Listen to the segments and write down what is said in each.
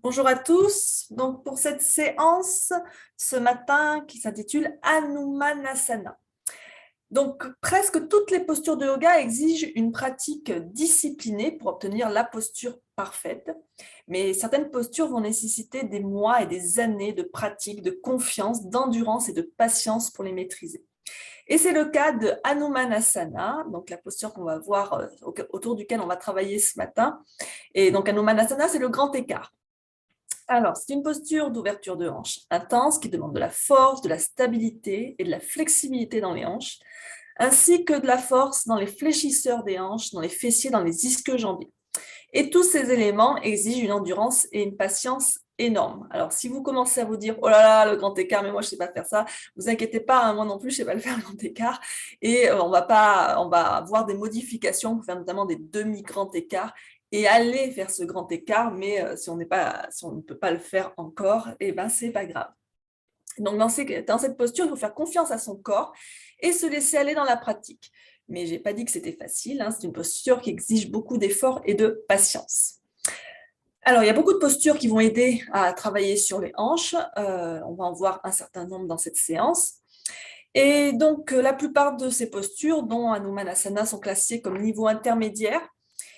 Bonjour à tous. Donc pour cette séance ce matin qui s'intitule Hanumanasana. Donc presque toutes les postures de yoga exigent une pratique disciplinée pour obtenir la posture parfaite, mais certaines postures vont nécessiter des mois et des années de pratique, de confiance, d'endurance et de patience pour les maîtriser. Et c'est le cas de Hanumanasana, donc la posture qu'on va voir autour duquel on va travailler ce matin. Et donc Hanumanasana, c'est le grand écart. Alors, c'est une posture d'ouverture de hanches intense qui demande de la force, de la stabilité et de la flexibilité dans les hanches, ainsi que de la force dans les fléchisseurs des hanches, dans les fessiers, dans les ischio-jambiers. Et tous ces éléments exigent une endurance et une patience énormes. Alors, si vous commencez à vous dire « Oh là là, le grand écart, mais moi je ne sais pas faire ça », vous inquiétez pas, hein, moi non plus je ne sais pas le faire, le grand écart. Et on va avoir des modifications pour faire notamment des demi-grands écarts et aller vers ce grand écart, mais si on ne peut pas le faire encore, eh ben, ce n'est pas grave. Donc, dans cette posture, il faut faire confiance à son corps et se laisser aller dans la pratique. Mais je n'ai pas dit que c'était facile, hein, c'est une posture qui exige beaucoup d'efforts et de patience. Alors, il y a beaucoup de postures qui vont aider à travailler sur les hanches. On va en voir un certain nombre dans cette séance. Et donc, la plupart de ces postures, dont Hanumanasana, sont classées comme niveau intermédiaire.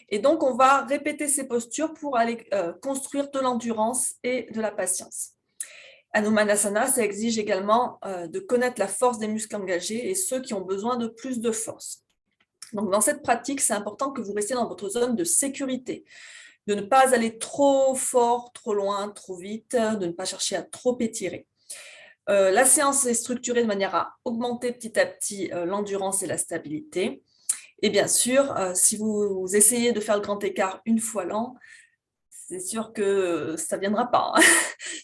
Et donc, on va répéter ces postures pour aller construire de l'endurance et de la patience. Hanumanasana, ça exige également de connaître la force des muscles engagés et ceux qui ont besoin de plus de force. Donc, dans cette pratique, c'est important que vous restiez dans votre zone de sécurité, de ne pas aller trop fort, trop loin, trop vite, de ne pas chercher à trop étirer. La séance est structurée de manière à augmenter petit à petit l'endurance et la stabilité. Et bien sûr, si vous essayez de faire le grand écart une fois l'an, c'est sûr que ça ne viendra pas, hein.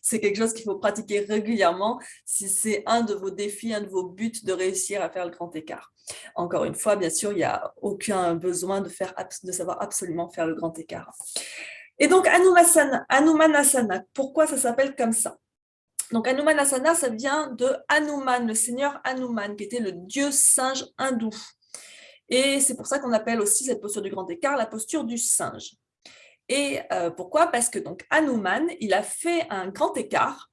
C'est quelque chose qu'il faut pratiquer régulièrement si c'est un de vos défis, un de vos buts de réussir à faire le grand écart. Encore une fois, bien sûr, il n'y a aucun besoin de savoir absolument faire le grand écart. Et donc, Hanumanasana, pourquoi ça s'appelle comme ça? Donc, Hanumanasana, ça vient de Hanuman, le seigneur Hanuman, qui était le dieu singe hindou. Et c'est pour ça qu'on appelle aussi cette posture du grand écart la posture du singe. Et pourquoi? Parce que donc Hanuman, il a fait un grand écart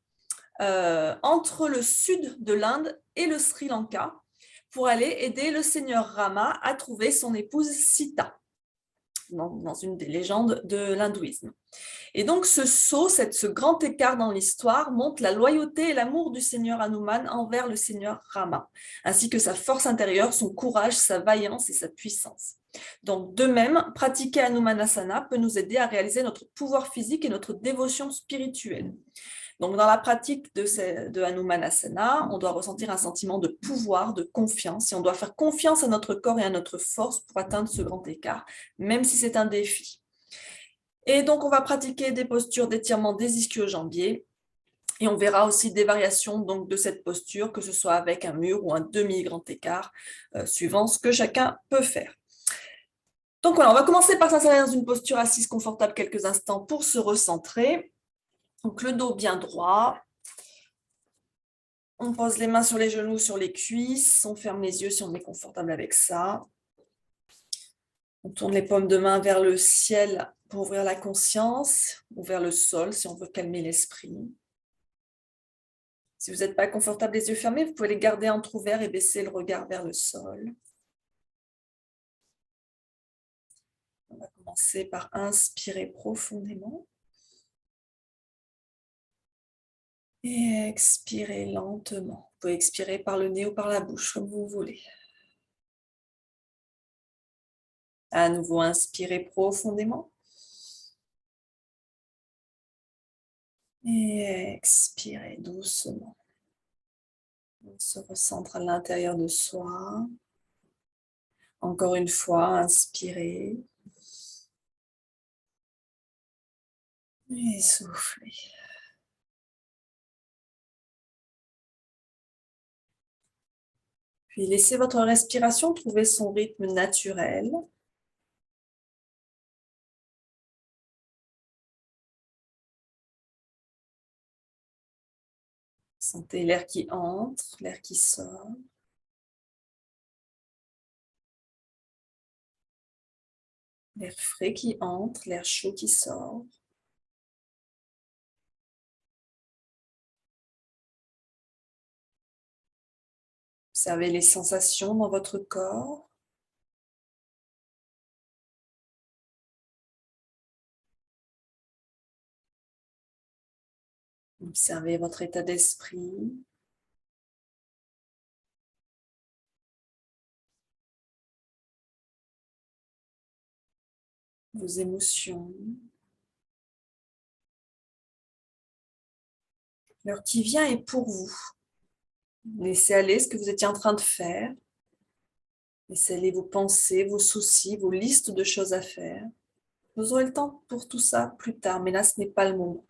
entre le sud de l'Inde et le Sri Lanka pour aller aider le seigneur Rama à trouver son épouse Sita, dans une des légendes de l'hindouisme. Et donc ce saut, ce grand écart dans l'histoire montre la loyauté et l'amour du seigneur Hanuman envers le seigneur Rama, ainsi que sa force intérieure, son courage, sa vaillance et sa puissance. Donc de même, pratiquer Hanumanasana peut nous aider à réaliser notre pouvoir physique et notre dévotion spirituelle. Donc, dans la pratique de Hanumanasana, on doit ressentir un sentiment de pouvoir, de confiance, et on doit faire confiance à notre corps et à notre force pour atteindre ce grand écart, même si c'est un défi. Et donc, on va pratiquer des postures d'étirement des ischio-jambiers, et on verra aussi des variations donc, de cette posture, que ce soit avec un mur ou un demi-grand écart, suivant ce que chacun peut faire. Donc voilà, on va commencer par s'installer dans une posture assise confortable quelques instants pour se recentrer. Donc le dos bien droit. On pose les mains sur les genoux, sur les cuisses. On ferme les yeux si on est confortable avec ça. On tourne les paumes de main vers le ciel pour ouvrir la conscience, ou vers le sol si on veut calmer l'esprit. Si vous n'êtes pas confortable les yeux fermés, vous pouvez les garder entrouverts et baisser le regard vers le sol. On va commencer par inspirer profondément. Et expirer lentement. Vous pouvez expirer par le nez ou par la bouche, comme vous voulez. À nouveau, inspirez profondément. Et expirez doucement. On se recentre à l'intérieur de soi. Encore une fois, inspirez. Et soufflez. Puis laissez votre respiration trouver son rythme naturel. Sentez l'air qui entre, l'air qui sort. L'air frais qui entre, l'air chaud qui sort. Observez les sensations dans votre corps. Observez votre état d'esprit. Vos émotions. L'heure qui vient est pour vous. Laissez aller ce que vous étiez en train de faire. Laissez aller vos pensées, vos soucis, vos listes de choses à faire. Vous aurez le temps pour tout ça plus tard, mais là, ce n'est pas le moment.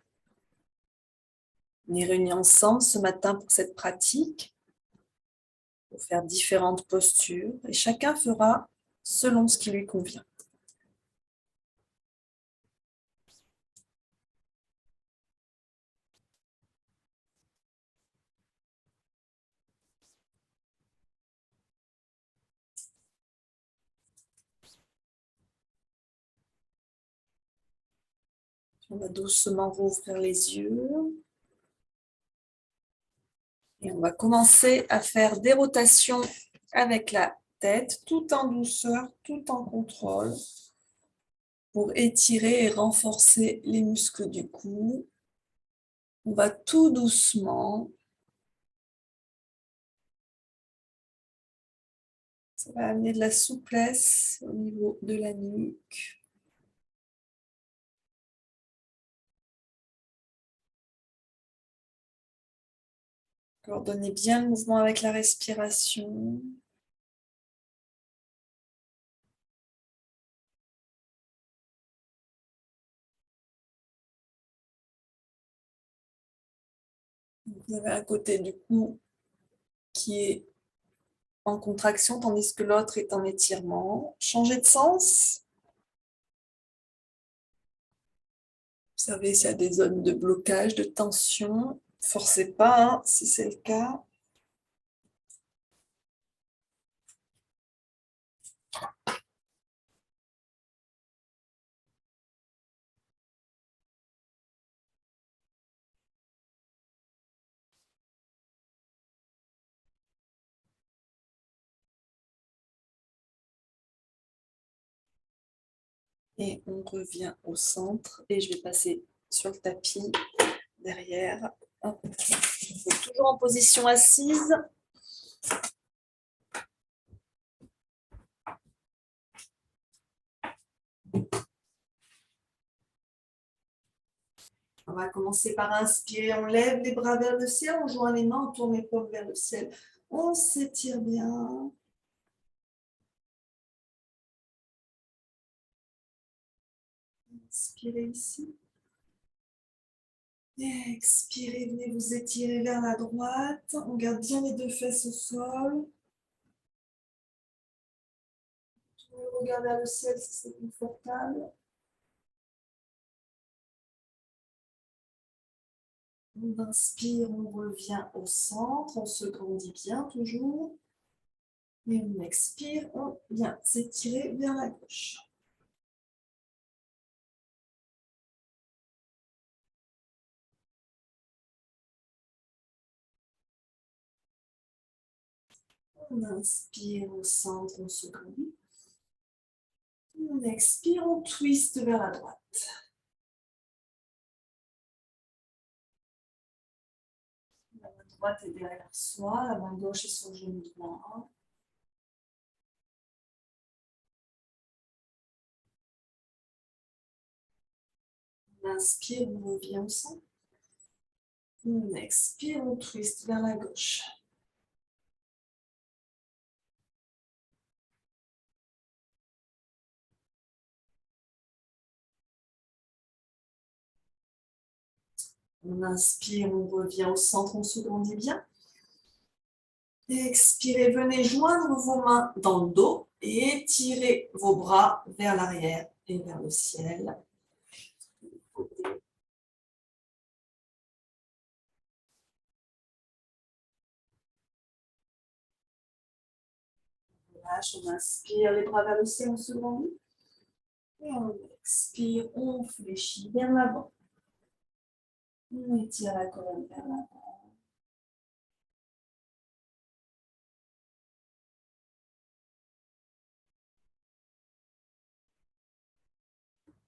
On est réunis ensemble ce matin pour cette pratique, pour faire différentes postures, et chacun fera selon ce qui lui convient. On va doucement rouvrir les yeux. Et on va commencer à faire des rotations avec la tête, tout en douceur, tout en contrôle, pour étirer et renforcer les muscles du cou. On va tout doucement. Ça va amener de la souplesse au niveau de la nuque. Coordonnez bien le mouvement avec la respiration. Vous avez un côté du cou qui est en contraction, tandis que l'autre est en étirement. Changez de sens. Observez s'il y a des zones de blocage, de tension. Forcez pas, hein, si c'est le cas. Et on revient au centre. Et je vais passer sur le tapis derrière. Hop. Toujours en position assise. On va commencer par inspirer. On lève les bras vers le ciel. On joint les mains, on tourne les paumes vers le ciel. On s'étire bien. Inspirez ici. Expirez, venez vous étirer vers la droite. On garde bien les deux fesses au sol. Tournez le regard vers le ciel si c'est confortable. On inspire, on revient au centre. On se grandit bien toujours. Et on expire, on vient s'étirer vers la gauche. On inspire au centre, on se grandit. On expire, on twist vers la droite. La main droite est derrière soi, la main gauche est sur le genou droit. On inspire, on revient au centre. On expire, on twist vers la gauche. On inspire, on revient au centre, on se grandit bien. Expirez, venez joindre vos mains dans le dos et étirez vos bras vers l'arrière et vers le ciel. Lâche, on inspire, les bras vers le ciel, on se grandit. Et on expire, on fléchit vers l'avant. On étire la colonne vers l'avant.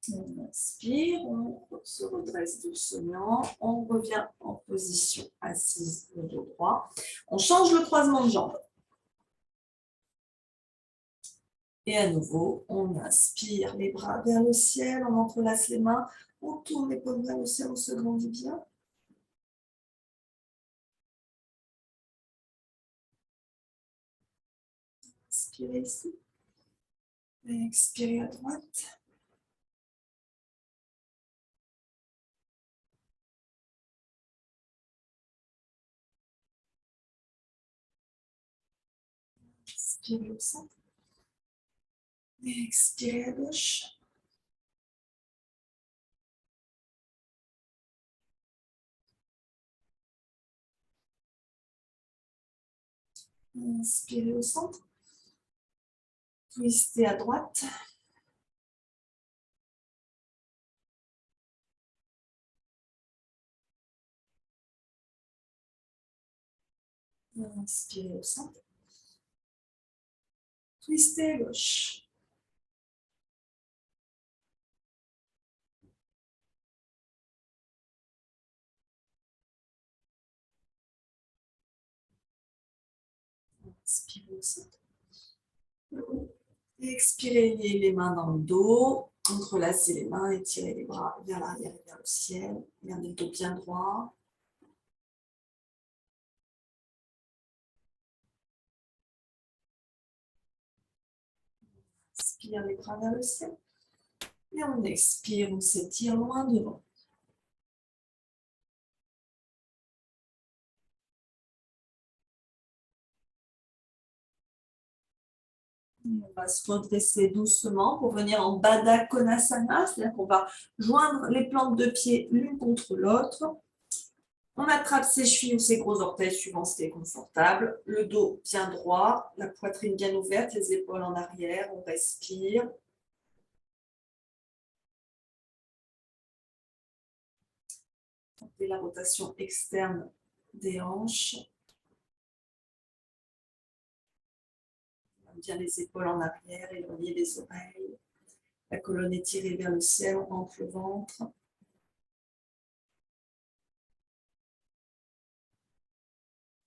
On inspire, on se redresse doucement, on revient en position assise, le dos droit. On change le croisement de jambes. Et à nouveau, on inspire les bras vers le ciel, on entrelace les mains, on tourne les paumes vers le ciel, on se grandit bien. Inspirez ici. Et expirez à droite. Inspirez au centre. Et expirez à gauche. Inspirez au centre. Twistez à droite. Inspirez au centre. Twistez à gauche. Inspirez au centre. Expirez les mains dans le dos. Entrelacez les mains, étirez les bras vers l'arrière et vers le ciel. Gardez le dos bien droit. Inspire les bras vers le ciel. Et on expire, on s'étire loin devant. On va se redresser doucement pour venir en Baddha Konasana, c'est-à-dire qu'on va joindre les plantes de pied l'une contre l'autre. On attrape ses chevilles ou ses gros orteils suivant ce qui est confortable. Le dos bien droit, la poitrine bien ouverte, les épaules en arrière. On respire. Sentez la rotation externe des hanches. Bien les épaules en arrière, éloigner les oreilles. La colonne étirée vers le ciel, on rentre le ventre.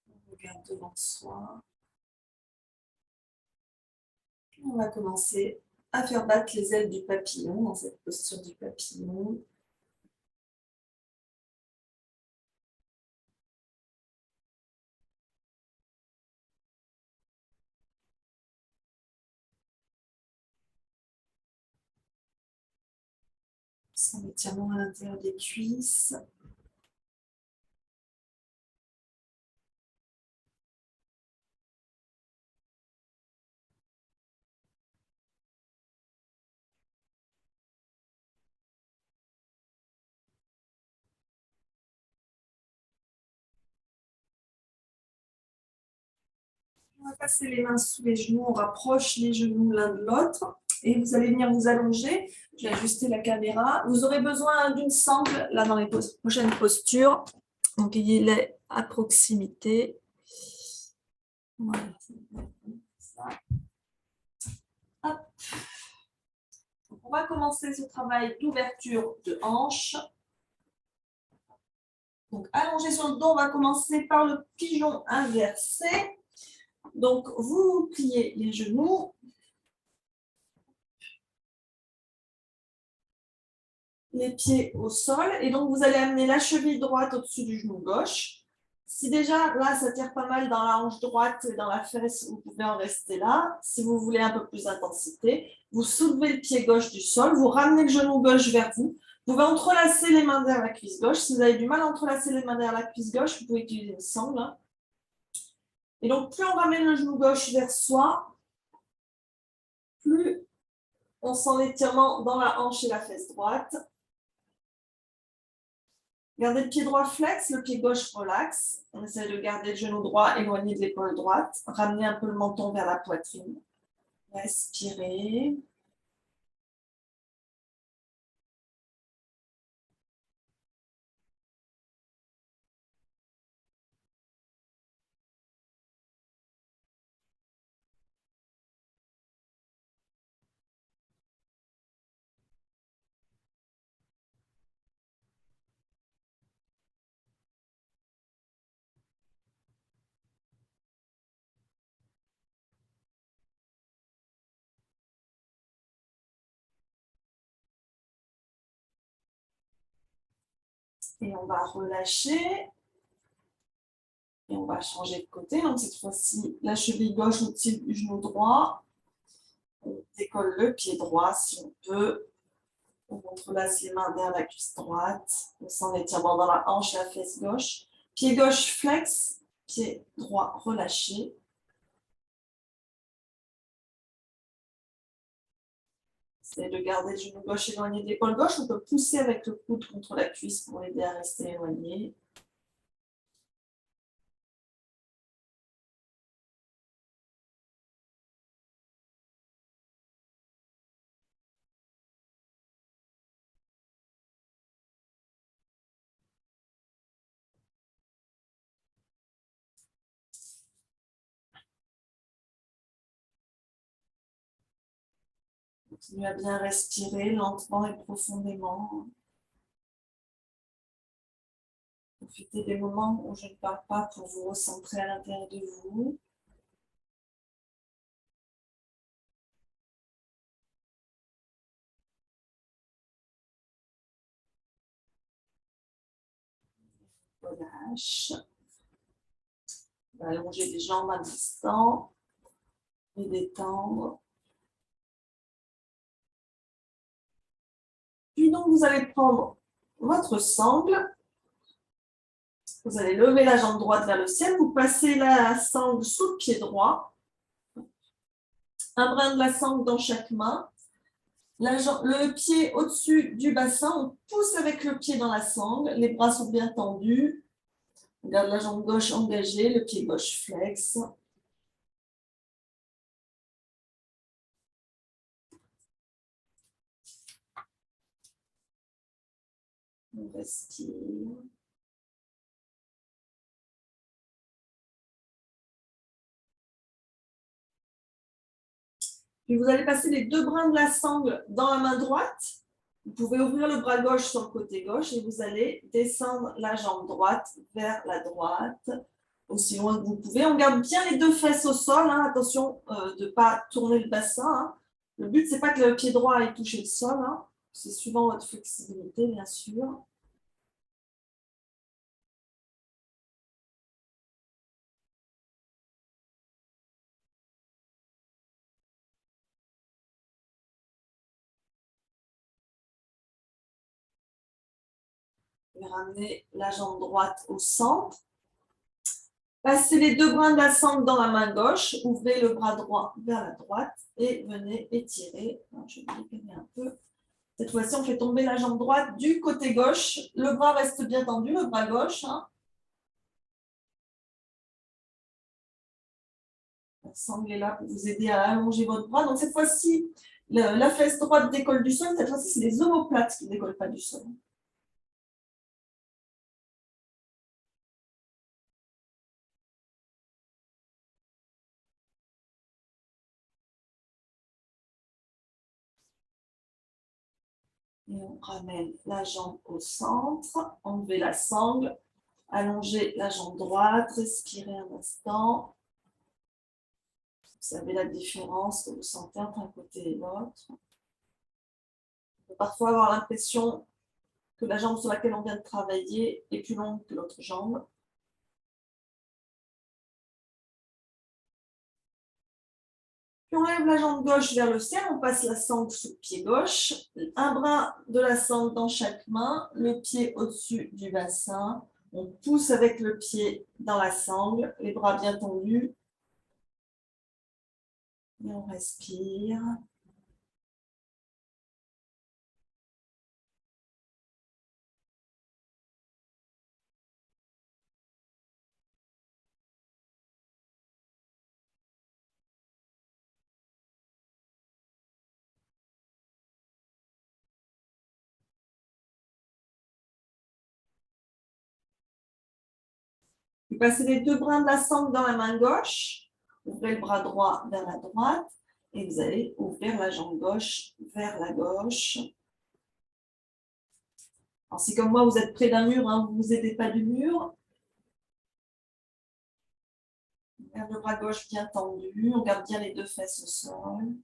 On regarde devant soi. On va commencer à faire battre les ailes du papillon dans cette posture du papillon. Sans étirement à l'intérieur des cuisses. On va passer les mains sous les genoux, on rapproche les genoux l'un de l'autre et vous allez venir vous allonger. Je vais ajuster la caméra. Vous aurez besoin d'une sangle là dans les prochaines postures. Donc, ayez-les à proximité. Voilà. Hop. Donc, on va commencer ce travail d'ouverture de hanche. Donc, allongé sur le dos, on va commencer par le pigeon inversé. Donc, vous pliez les genoux. Les pieds au sol. Et donc, vous allez amener la cheville droite au-dessus du genou gauche. Si déjà, là, ça tire pas mal dans la hanche droite et dans la fesse, vous pouvez en rester là. Si vous voulez un peu plus d'intensité, vous soulevez le pied gauche du sol, vous ramenez le genou gauche vers vous. Vous pouvez entrelacer les mains derrière la cuisse gauche. Si vous avez du mal à entrelacer les mains derrière la cuisse gauche, vous pouvez utiliser une sangle. Et donc, plus on ramène le genou gauche vers soi, plus on sent l'étirement dans la hanche et la fesse droite. Gardez le pied droit flex, le pied gauche relax. On essaie de garder le genou droit éloigné de l'épaule droite. Ramenez un peu le menton vers la poitrine. Respirez. Et on va relâcher. Et on va changer de côté. Donc, cette fois-ci, la cheville gauche au-dessus du genou droit. On décolle le pied droit si on peut. On entrelace les mains derrière la cuisse droite. On sent l'étirement dans la hanche, la fesse gauche. Pied gauche flex, pied droit relâché. Essayez de garder le genou gauche éloigné de l'épaule gauche. On peut pousser avec le coude contre la cuisse pour aider à rester éloigné. Continuez à bien respirer lentement et profondément. Profitez des moments où je ne parle pas pour vous recentrer à l'intérieur de vous. Relâche. On va allonger les jambes à l'instant et détendre. Puis donc, vous allez prendre votre sangle. Vous allez lever la jambe droite vers le ciel. Vous passez la sangle sous le pied droit. Un brin de la sangle dans chaque main. Le pied au-dessus du bassin. On pousse avec le pied dans la sangle. Les bras sont bien tendus. On garde la jambe gauche engagée, le pied gauche flex. On respire. Puis vous allez passer les deux brins de la sangle dans la main droite. Vous pouvez ouvrir le bras gauche sur le côté gauche et vous allez descendre la jambe droite vers la droite, aussi loin que vous pouvez. On garde bien les deux fesses au sol. Hein. Attention de ne pas tourner le bassin. Hein. Le but, ce n'est pas que le pied droit aille toucher le sol. Hein. C'est suivant votre flexibilité, bien sûr. Et ramenez la jambe droite au centre. Passez les deux brins de la sangle dans la main gauche, ouvrez le bras droit vers la droite et venez étirer. Alors, je vais décaler un peu. Cette fois-ci, on fait tomber la jambe droite du côté gauche. Le bras reste bien tendu, le bras gauche. Hein. La sangle est là pour vous aider à allonger votre bras. Donc cette fois-ci, la fesse droite décolle du sol. Cette fois-ci, c'est les omoplates qui ne décollent pas du sol. Et on ramène la jambe au centre, enlevez la sangle, allongez la jambe droite, respirez un instant. Vous savez la différence que vous sentez entre un côté et l'autre. On peut parfois avoir l'impression que la jambe sur laquelle on vient de travailler est plus longue que l'autre jambe. Puis on lève la jambe gauche vers le ciel, on passe la sangle sous le pied gauche, un brin de la sangle dans chaque main, le pied au-dessus du bassin. On pousse avec le pied dans la sangle, les bras bien tendus. Et on respire. Vous passez les deux brins de la sangle dans la main gauche, ouvrez le bras droit vers la droite et vous allez ouvrir la jambe gauche vers la gauche. Alors, si comme moi vous êtes près d'un mur, hein, vous ne vous aidez pas du mur. On garde le bras gauche bien tendu, on garde bien les deux fesses au sol.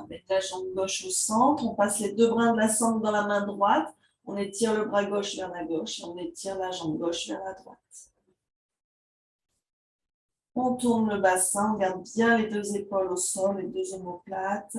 Avec la jambe gauche au centre, on passe les deux brins de la sangle dans la main droite, on étire le bras gauche vers la gauche et on étire la jambe gauche vers la droite. On tourne le bassin, on garde bien les deux épaules au sol, les deux omoplates.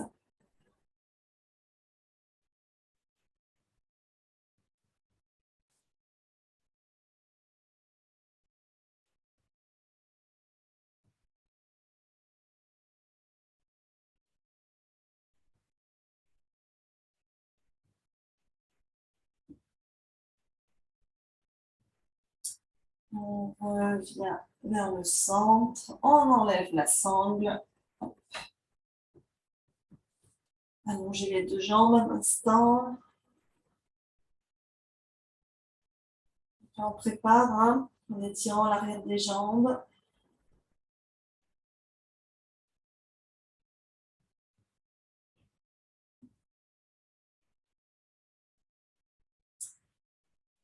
On revient vers le centre, on enlève la sangle. Allongez les deux jambes un instant. On prépare en étirant l'arrière des jambes.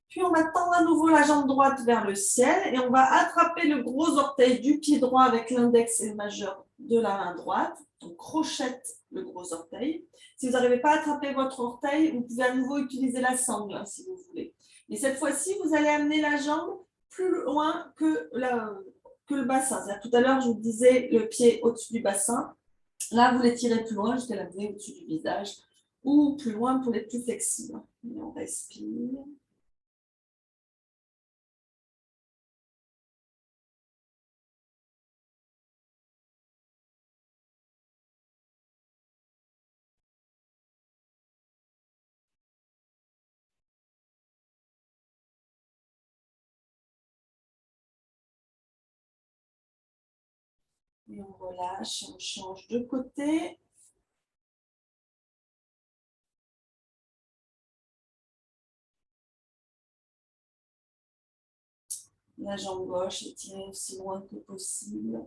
Puis on va tendre à nouveau la jambe droite vers le ciel et on va attraper le gros orteil du pied droit avec l'index et le majeur de la main droite. On crochette le gros orteil. Si vous n'arrivez pas à attraper votre orteil, vous pouvez à nouveau utiliser la sangle si vous voulez. Et cette fois-ci, vous allez amener la jambe plus loin que le bassin. Tout à l'heure, je vous disais le pied au-dessus du bassin. Là, vous l'étirez plus loin jusqu'à l'amener au-dessus du visage ou plus loin pour les plus flexibles. Et on respire. Et on relâche, on change de côté. La jambe gauche étirée aussi loin que possible.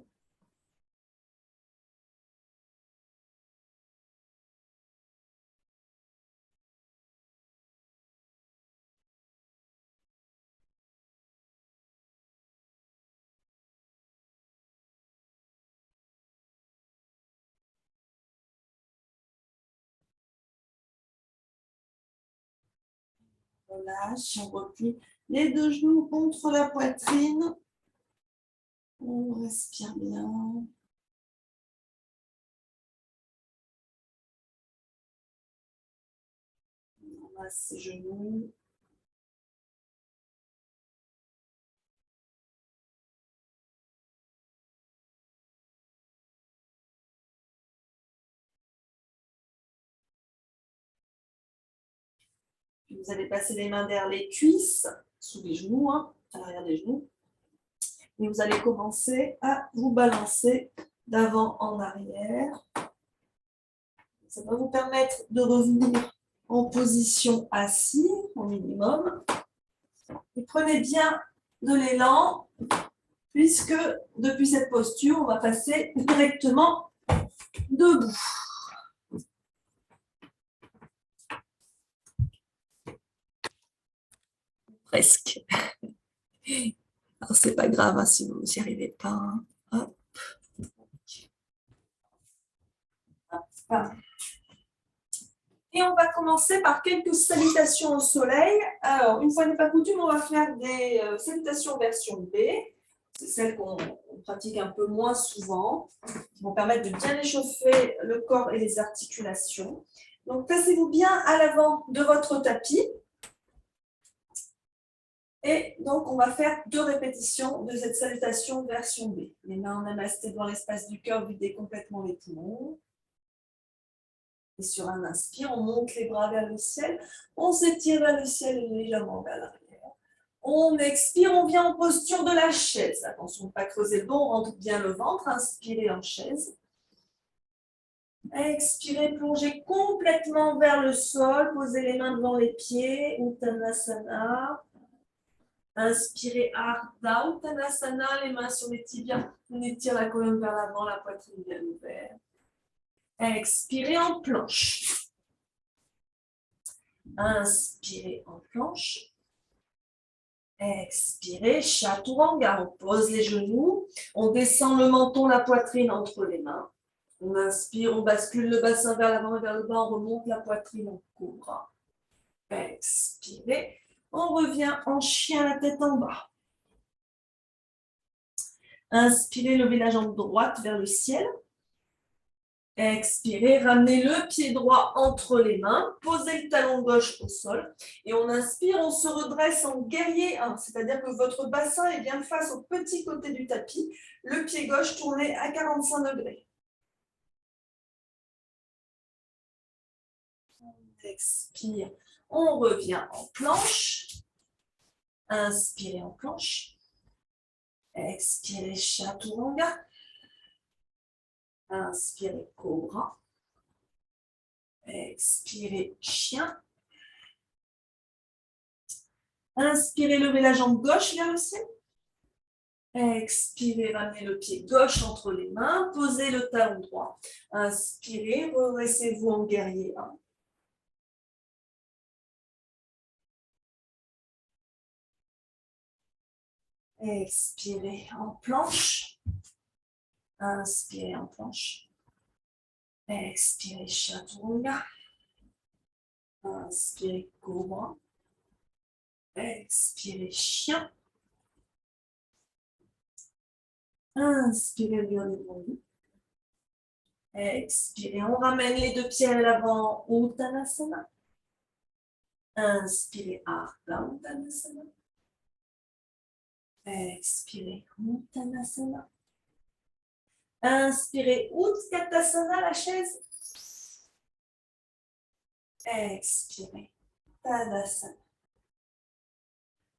Relâche, on replie les deux genoux contre la poitrine. On respire bien. On masse ses genoux. Puis vous allez passer les mains derrière les cuisses, sous les genoux, à l'arrière des genoux. Et vous allez commencer à vous balancer d'avant en arrière. Ça va vous permettre de revenir en position assise au minimum. Et prenez bien de l'élan, puisque depuis cette posture, on va passer directement debout. Presque. Alors, c'est pas grave si vous n'y arrivez pas. Hop. Hop. Et on va commencer par quelques salutations au soleil. Alors, une fois n'est pas coutume, on va faire des salutations version B. C'est celles qu'on pratique un peu moins souvent, qui vont permettre de bien échauffer le corps et les articulations. Donc, placez-vous bien à l'avant de votre tapis. Et donc, on va faire 2 répétitions de cette salutation version B. Les mains en namasté devant l'espace du cœur, videz complètement les poumons. Et sur un inspire, on monte les bras vers le ciel, on s'étire vers le ciel et légèrement vers l'arrière. On expire, on vient en posture de la chaise. Attention de ne pas creuser le dos, on rentre bien le ventre, inspirez en chaise. Expirez, plongez complètement vers le sol, posez les mains devant les pieds, Uttanasana. Inspirez Ardha Uttanasana, les mains sur les tibias, on étire la colonne vers l'avant, la poitrine bien ouverte. Expirez en planche. Inspirez en planche. Expirez, Chaturanga. On pose les genoux, on descend le menton, la poitrine entre les mains. On inspire, on bascule le bassin vers l'avant et vers le bas, on remonte la poitrine en cobra. Expirez. On revient en chien, la tête en bas. Inspirez, levez la jambe droite vers le ciel. Expirez, ramenez le pied droit entre les mains, posez le talon gauche au sol et on inspire, on se redresse en guerrier 1, c'est-à-dire que votre bassin est bien face au petit côté du tapis, le pied gauche tourné à 45 degrés. On expire, on revient en planche. Inspirez en planche. Expirez, chaturanga. Inspirez, cobra. Expirez, chien. Inspirez, levez la jambe gauche vers le ciel. Expirez, ramenez le pied gauche entre les mains. Posez le talon droit. Inspirez, redressez-vous en guerrier 1. Expirez en planche. Inspirez en planche. Expirez, chaturanga. Inspirez, cobra. Expirez, chien. Inspirez, bien devant vous. Expirez, on ramène les deux pieds à l'avant, Uttanasana. Inspirez, Ardha Uttanasana. Expirez, Uttanasana. Inspirez, Utkatasana, la chaise. Expirez, Tadasana.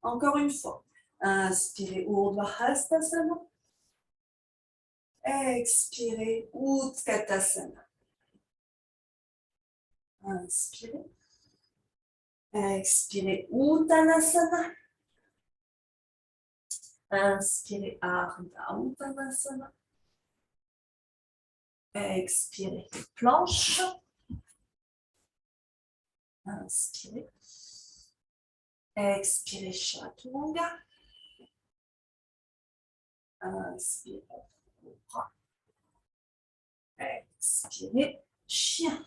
Encore une fois. Inspirez, Urdhva Hastasana. Expirez, Utkatasana. Inspirez. Expirez, Uttanasana. Inspirez, Ardha Uttanasana. Expirez, planche. Inspirez. Expirez, chaturanga. Inspirez, cobra. Expirez, chien.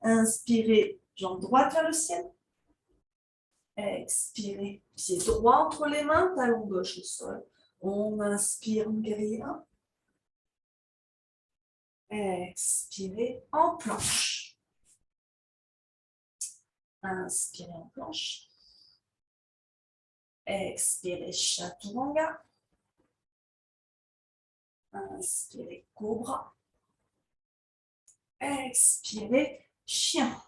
Inspirez, jambe droite vers le ciel. Expirez, pied droit entre les mains, talon gauche au sol. On inspire en guerrier 1. Expirez en planche. Inspirez en planche. Expirez, chaturanga. Inspirez, cobra. Expirez, chien.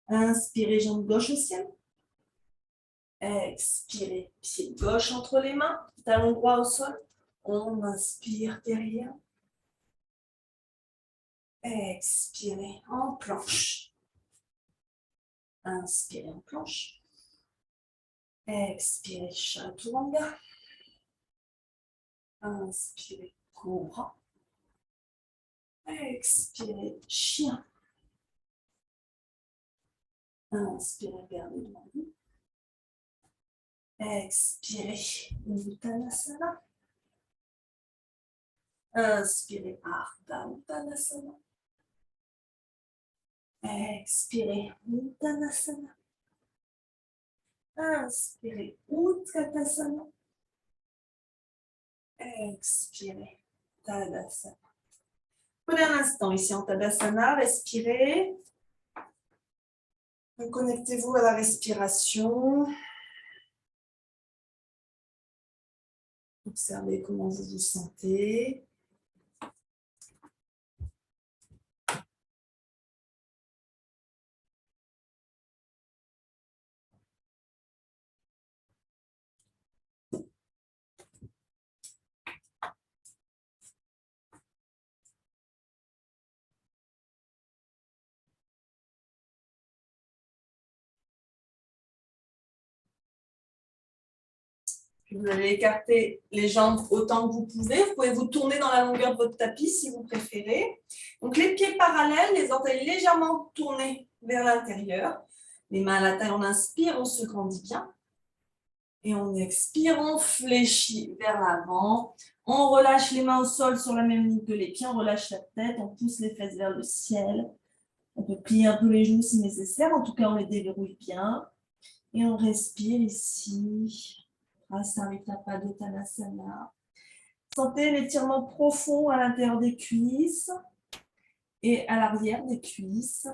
Inspirez, jambe gauche au ciel. Expirez, pied gauche entre les mains, talon droit au sol. On inspire derrière. Expirez en planche. Inspirez en planche. Expirez, chaturanga. Inspirez, cobra. Expirez, chien. Inspirez, gardez devant vous. Expirez, Uttanasana. Inspirez, Ardha Uttanasana. Expirez, Uttanasana. Inspirez, Utkatasana. Expirez, Tadasana. Prenez un instant ici en Tadasana, respirez. Connectez-vous à la respiration. Observez comment vous vous sentez. Vous allez écarter les jambes autant que vous pouvez. Vous pouvez vous tourner dans la longueur de votre tapis si vous préférez. Donc les pieds parallèles, les orteils légèrement tournés vers l'intérieur. Les mains à la taille, on inspire, on se grandit bien. Et on expire, on fléchit vers l'avant. On relâche les mains au sol sur la même ligne que les pieds. On relâche la tête, on pousse les fesses vers le ciel. On peut plier un peu les genoux si nécessaire. En tout cas, on les déverrouille bien. Et on respire ici. Prasarita-Padottanasana. Sentez l'étirement profond à l'intérieur des cuisses et à l'arrière des cuisses.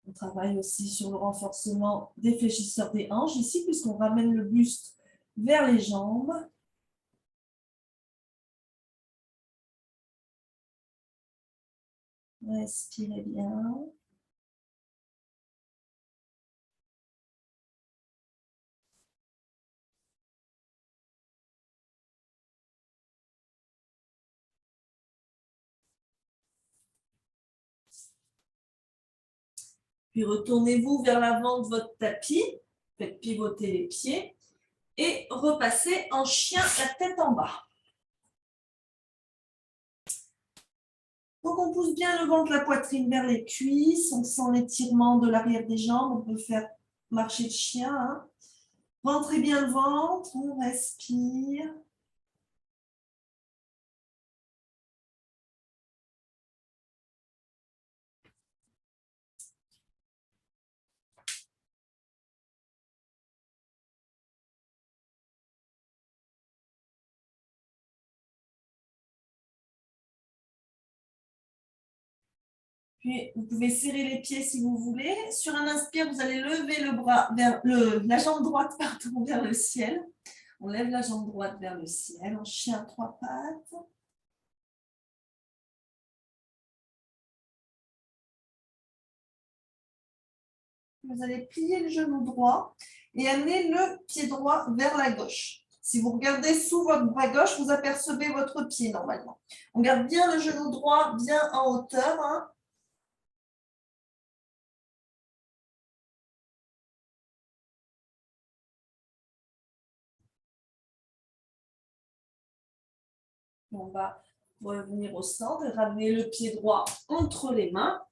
On travaille aussi sur le renforcement des fléchisseurs des hanches ici, puisqu'on ramène le buste vers les jambes. Respirez bien. Puis retournez-vous vers l'avant de votre tapis. Faites pivoter les pieds. Et repassez en chien, la tête en bas. Donc, on pousse bien le ventre, la poitrine vers les cuisses. On sent l'étirement de l'arrière des jambes. On peut faire marcher le chien. Hein. Rentrez bien le ventre. On respire. Puis, vous pouvez serrer les pieds si vous voulez. Sur un inspire, vous allez lever le bras vers la jambe droite vers le ciel. On lève la jambe droite vers le ciel en chien 3 pattes. Vous allez plier le genou droit et amener le pied droit vers la gauche. Si vous regardez sous votre bras gauche, vous apercevez votre pied normalement. On garde bien le genou droit bien en hauteur. Hein. On va revenir au centre et ramener le pied droit entre les mains.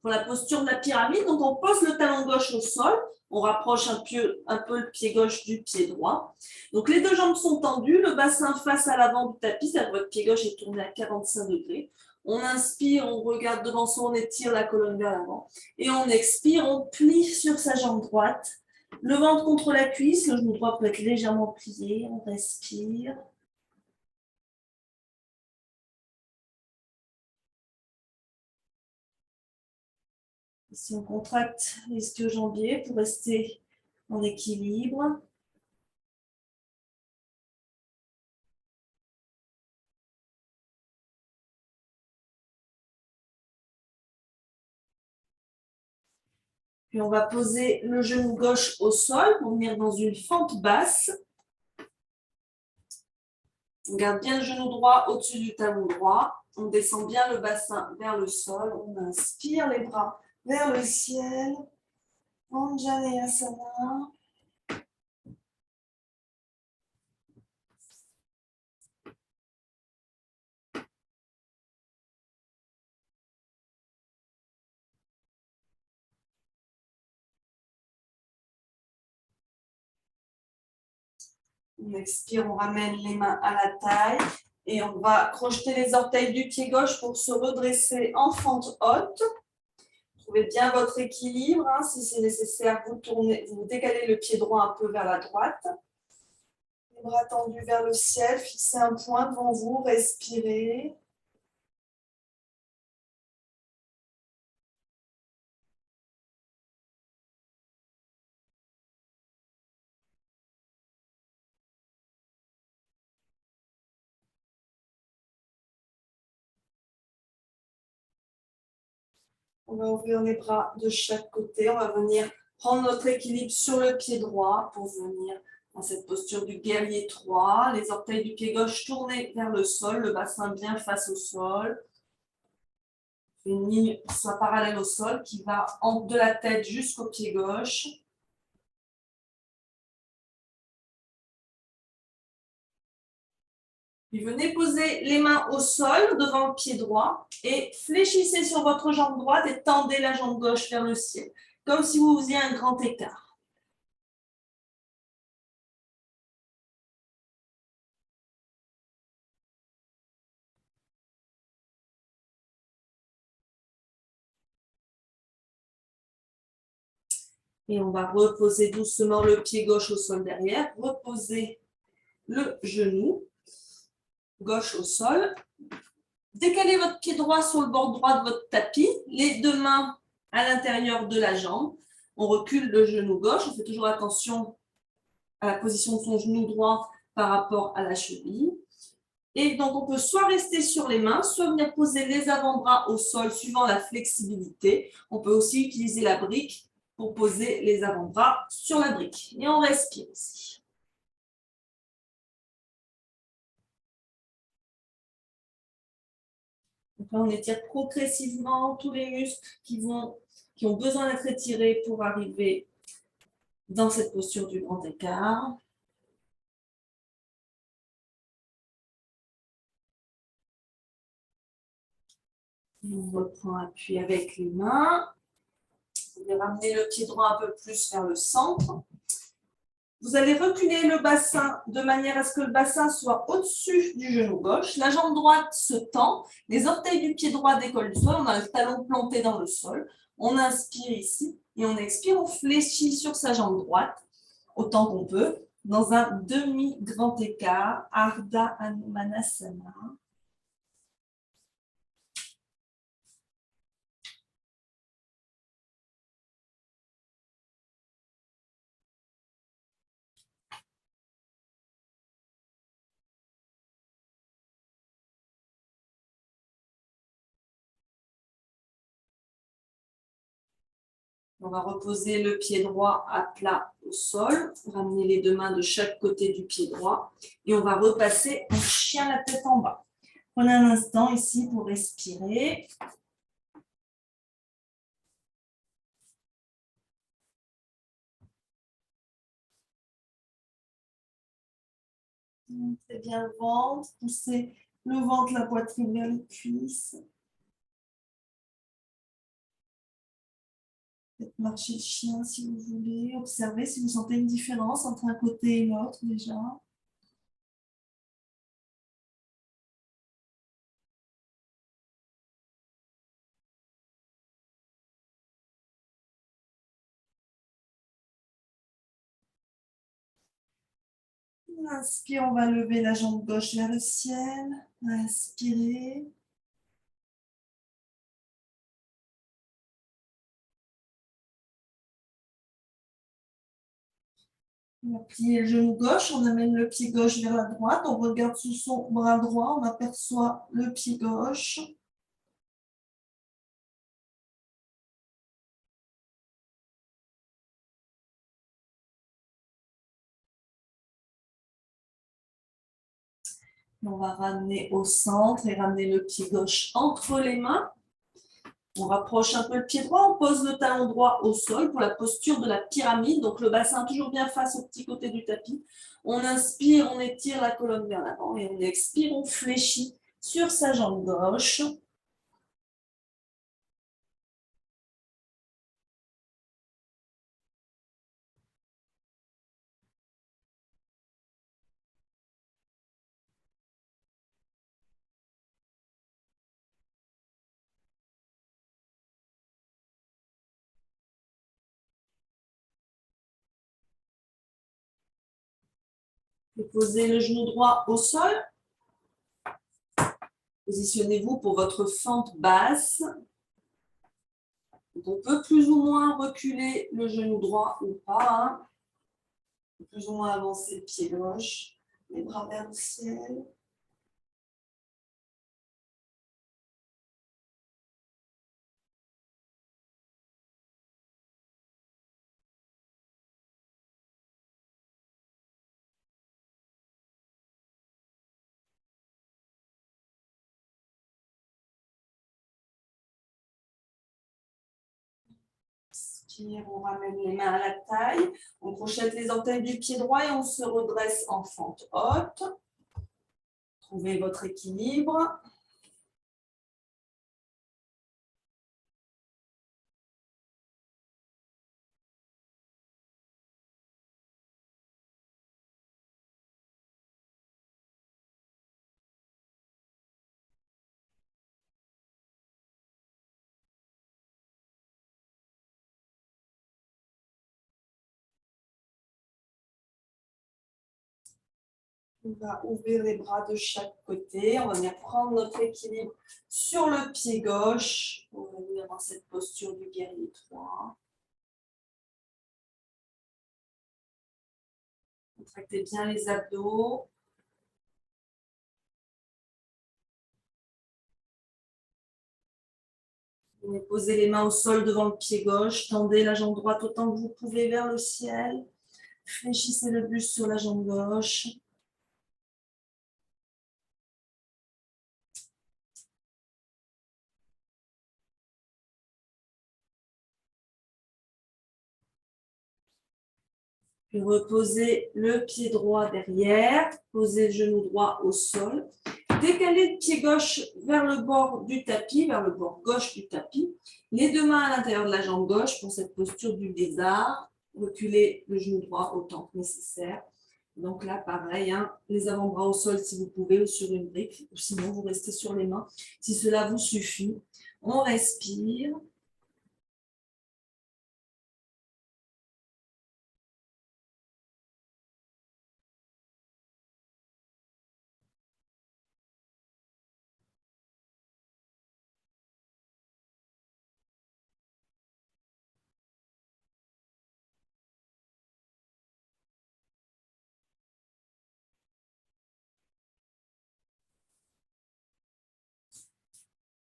Pour la posture de la pyramide, donc on pose le talon gauche au sol, on rapproche un peu le pied gauche du pied droit. Donc les deux jambes sont tendues, le bassin face à l'avant du tapis, c'est-à-dire que votre pied gauche est tourné à 45 degrés. On inspire, on regarde devant soi, on étire la colonne vers l'avant. Et on expire, on plie sur sa jambe droite. Le ventre contre la cuisse, le genou droit peut être légèrement plié, on respire. Ici, on contracte les ischio-jambiers pour rester en équilibre. Puis on va poser le genou gauche au sol pour venir dans une fente basse. On garde bien le genou droit au-dessus du talon droit. On descend bien le bassin vers le sol. On inspire les bras vers le ciel. Anjaneyasana. On expire, on ramène les mains à la taille et on va crocheter les orteils du pied gauche pour se redresser en fente haute. Trouvez bien votre équilibre. Hein. Si c'est nécessaire, vous décalez le pied droit un peu vers la droite. Les bras tendus vers le ciel, fixez un point devant vous, respirez. On va ouvrir les bras de chaque côté. On va venir prendre notre équilibre sur le pied droit pour venir dans cette posture du guerrier 3. Les orteils du pied gauche tournés vers le sol, le bassin bien face au sol. Une ligne soit parallèle au sol qui va de la tête jusqu'au pied gauche. Puis venez poser les mains au sol devant le pied droit et fléchissez sur votre jambe droite et tendez la jambe gauche vers le ciel, comme si vous faisiez un grand écart. Et on va reposer doucement le pied gauche au sol derrière. Reposer le genou gauche au sol. Décalez votre pied droit sur le bord droit de votre tapis. Les deux mains à l'intérieur de la jambe. On recule le genou gauche. On fait toujours attention à la position de son genou droit par rapport à la cheville. Et donc, on peut soit rester sur les mains, soit venir poser les avant-bras au sol suivant la flexibilité. On peut aussi utiliser la brique pour poser les avant-bras sur la brique. Et on respire aussi. Donc là, on étire progressivement tous les muscles qui ont besoin d'être étirés pour arriver dans cette posture du grand écart. On reprend appui avec les mains. Vous allez ramener le pied droit un peu plus vers le centre. Vous allez reculer le bassin de manière à ce que le bassin soit au-dessus du genou gauche. La jambe droite se tend. Les orteils du pied droit décollent du sol. On a le talon planté dans le sol. On inspire ici et on expire. On fléchit sur sa jambe droite autant qu'on peut dans un demi-grand écart. Ardha Hanumanasana. On va reposer le pied droit à plat au sol, ramener les deux mains de chaque côté du pied droit et on va repasser en chien la tête en bas. Prenez un instant ici pour respirer. Montrez bien le ventre, poussez le ventre, la poitrine vers les cuisses. Faites marcher le chien si vous voulez. Observez si vous sentez une différence entre un côté et l'autre déjà. Inspire, on va lever la jambe gauche vers le ciel. Inspirez. On va plier le genou gauche, on amène le pied gauche vers la droite, on regarde sous son bras droit, on aperçoit le pied gauche. On va ramener au centre et ramener le pied gauche entre les mains. On rapproche un peu le pied droit, on pose le talon droit au sol pour la posture de la pyramide. Donc le bassin toujours bien face au petit côté du tapis. On inspire, on étire la colonne vers l'avant et on expire, on fléchit sur sa jambe gauche. Et posez le genou droit au sol. Positionnez-vous pour votre fente basse. Donc, on peut plus ou moins reculer le genou droit ou pas. Plus ou moins avancer le pied gauche. Les bras vers le ciel. Inspire, on ramène les mains à la taille. On crochette les orteils du pied droit et on se redresse en fente haute. Trouvez votre équilibre. On va ouvrir les bras de chaque côté. On va venir prendre notre équilibre sur le pied gauche. On va venir dans cette posture du guerrier 3. Contractez bien les abdos. Venez poser les mains au sol devant le pied gauche. Tendez la jambe droite autant que vous pouvez vers le ciel. Fléchissez le buste sur la jambe gauche. Puis reposez le pied droit derrière. Posez le genou droit au sol. Décalez le pied gauche vers le bord du tapis, vers le bord gauche du tapis. Les deux mains à l'intérieur de la jambe gauche pour cette posture du lézard. Reculez le genou droit autant que nécessaire. Donc là, pareil, hein, les avant-bras au sol si vous pouvez, ou sur une brique, ou sinon vous restez sur les mains si cela vous suffit. On respire.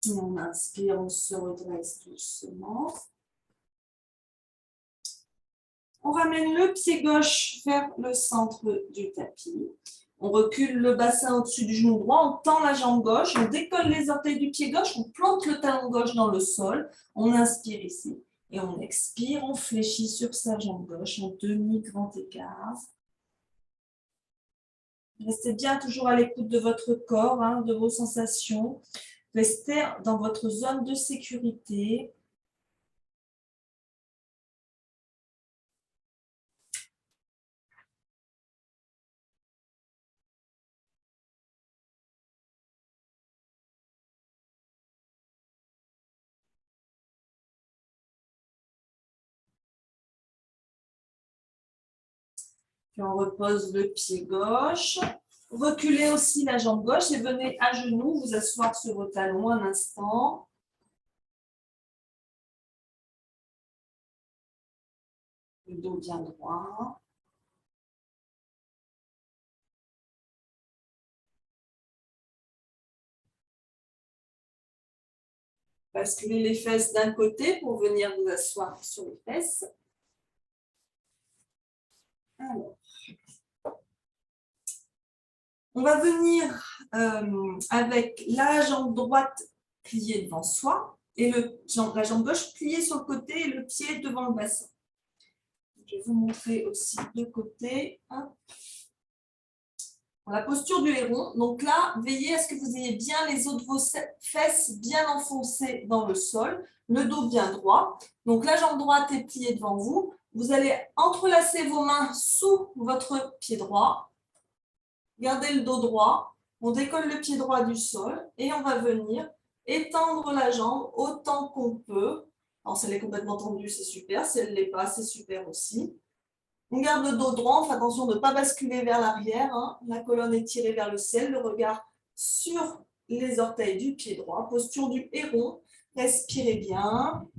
Et on inspire, on se redresse doucement. On ramène le pied gauche vers le centre du tapis. On recule le bassin au-dessus du genou droit, on tend la jambe gauche, on décolle les orteils du pied gauche, on plante le talon gauche dans le sol, on inspire ici. Et on expire, on fléchit sur sa jambe gauche en demi-grand écart. Restez bien toujours à l'écoute de votre corps, hein, de vos sensations. Restez dans votre zone de sécurité. Puis on repose le pied gauche. Reculez aussi la jambe gauche et venez à genoux vous asseoir sur vos talons un instant. Le dos bien droit. Basculez les fesses d'un côté pour venir vous asseoir sur les fesses. Alors, on va venir avec la jambe droite pliée devant soi et la jambe gauche pliée sur le côté et le pied devant le bassin. Je vais vous montrer aussi de côté. Hop. La posture du héron. Donc là, veillez à ce que vous ayez bien les os de vos fesses bien enfoncés dans le sol, le dos bien droit. Donc la jambe droite est pliée devant vous. Vous allez entrelacer vos mains sous votre pied droit. Gardez le dos droit. On décolle le pied droit du sol et on va venir étendre la jambe autant qu'on peut. Alors si elle est complètement tendue, c'est super. Si elle ne l'est pas, c'est super aussi. On garde le dos droit, on fait attention de ne pas basculer vers l'arrière. Hein. La colonne est tirée vers le ciel, le regard sur les orteils du pied droit. Posture du héron. Respirez bien.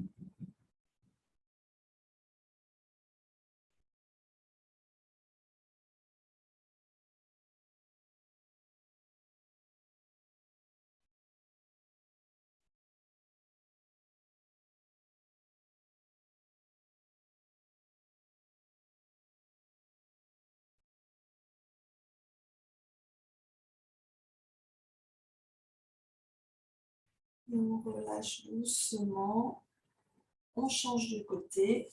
On relâche doucement. On change de côté.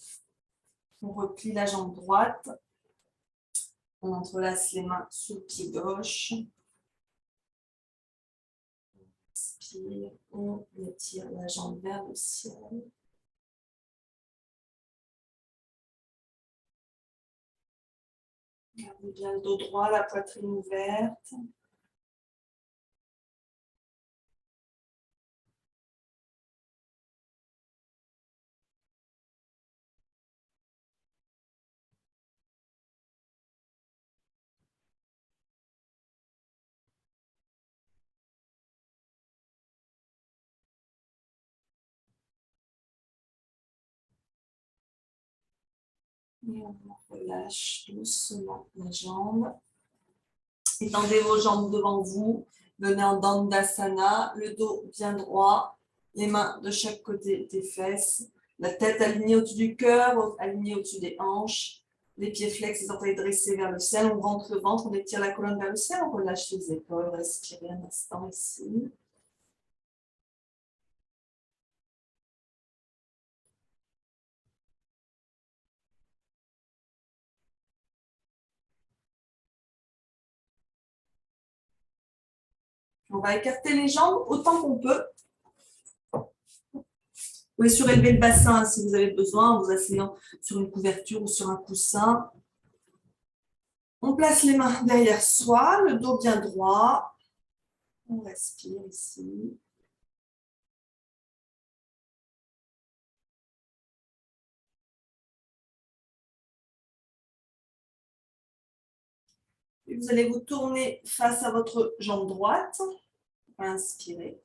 On replie la jambe droite. On entrelace les mains sous le pied gauche. Inspire. On étire la jambe vers le ciel. Gardez bien le dos droit, la poitrine ouverte. Et on relâche doucement la jambe. Étendez vos jambes devant vous. Venez en Dandasana, le dos bien droit, les mains de chaque côté des fesses, la tête alignée au-dessus du cœur, alignée au-dessus des hanches, les pieds flex, les orteils dressés vers le ciel. On rentre le ventre, on étire la colonne vers le ciel, on relâche les épaules. Respirez un instant ici. On va écarter les jambes autant qu'on peut. Vous pouvez surélever le bassin si vous avez besoin en vous asseyant sur une couverture ou sur un coussin. On place les mains derrière soi, le dos bien droit. On respire ici. Et vous allez vous tourner face à votre jambe droite. Inspirez.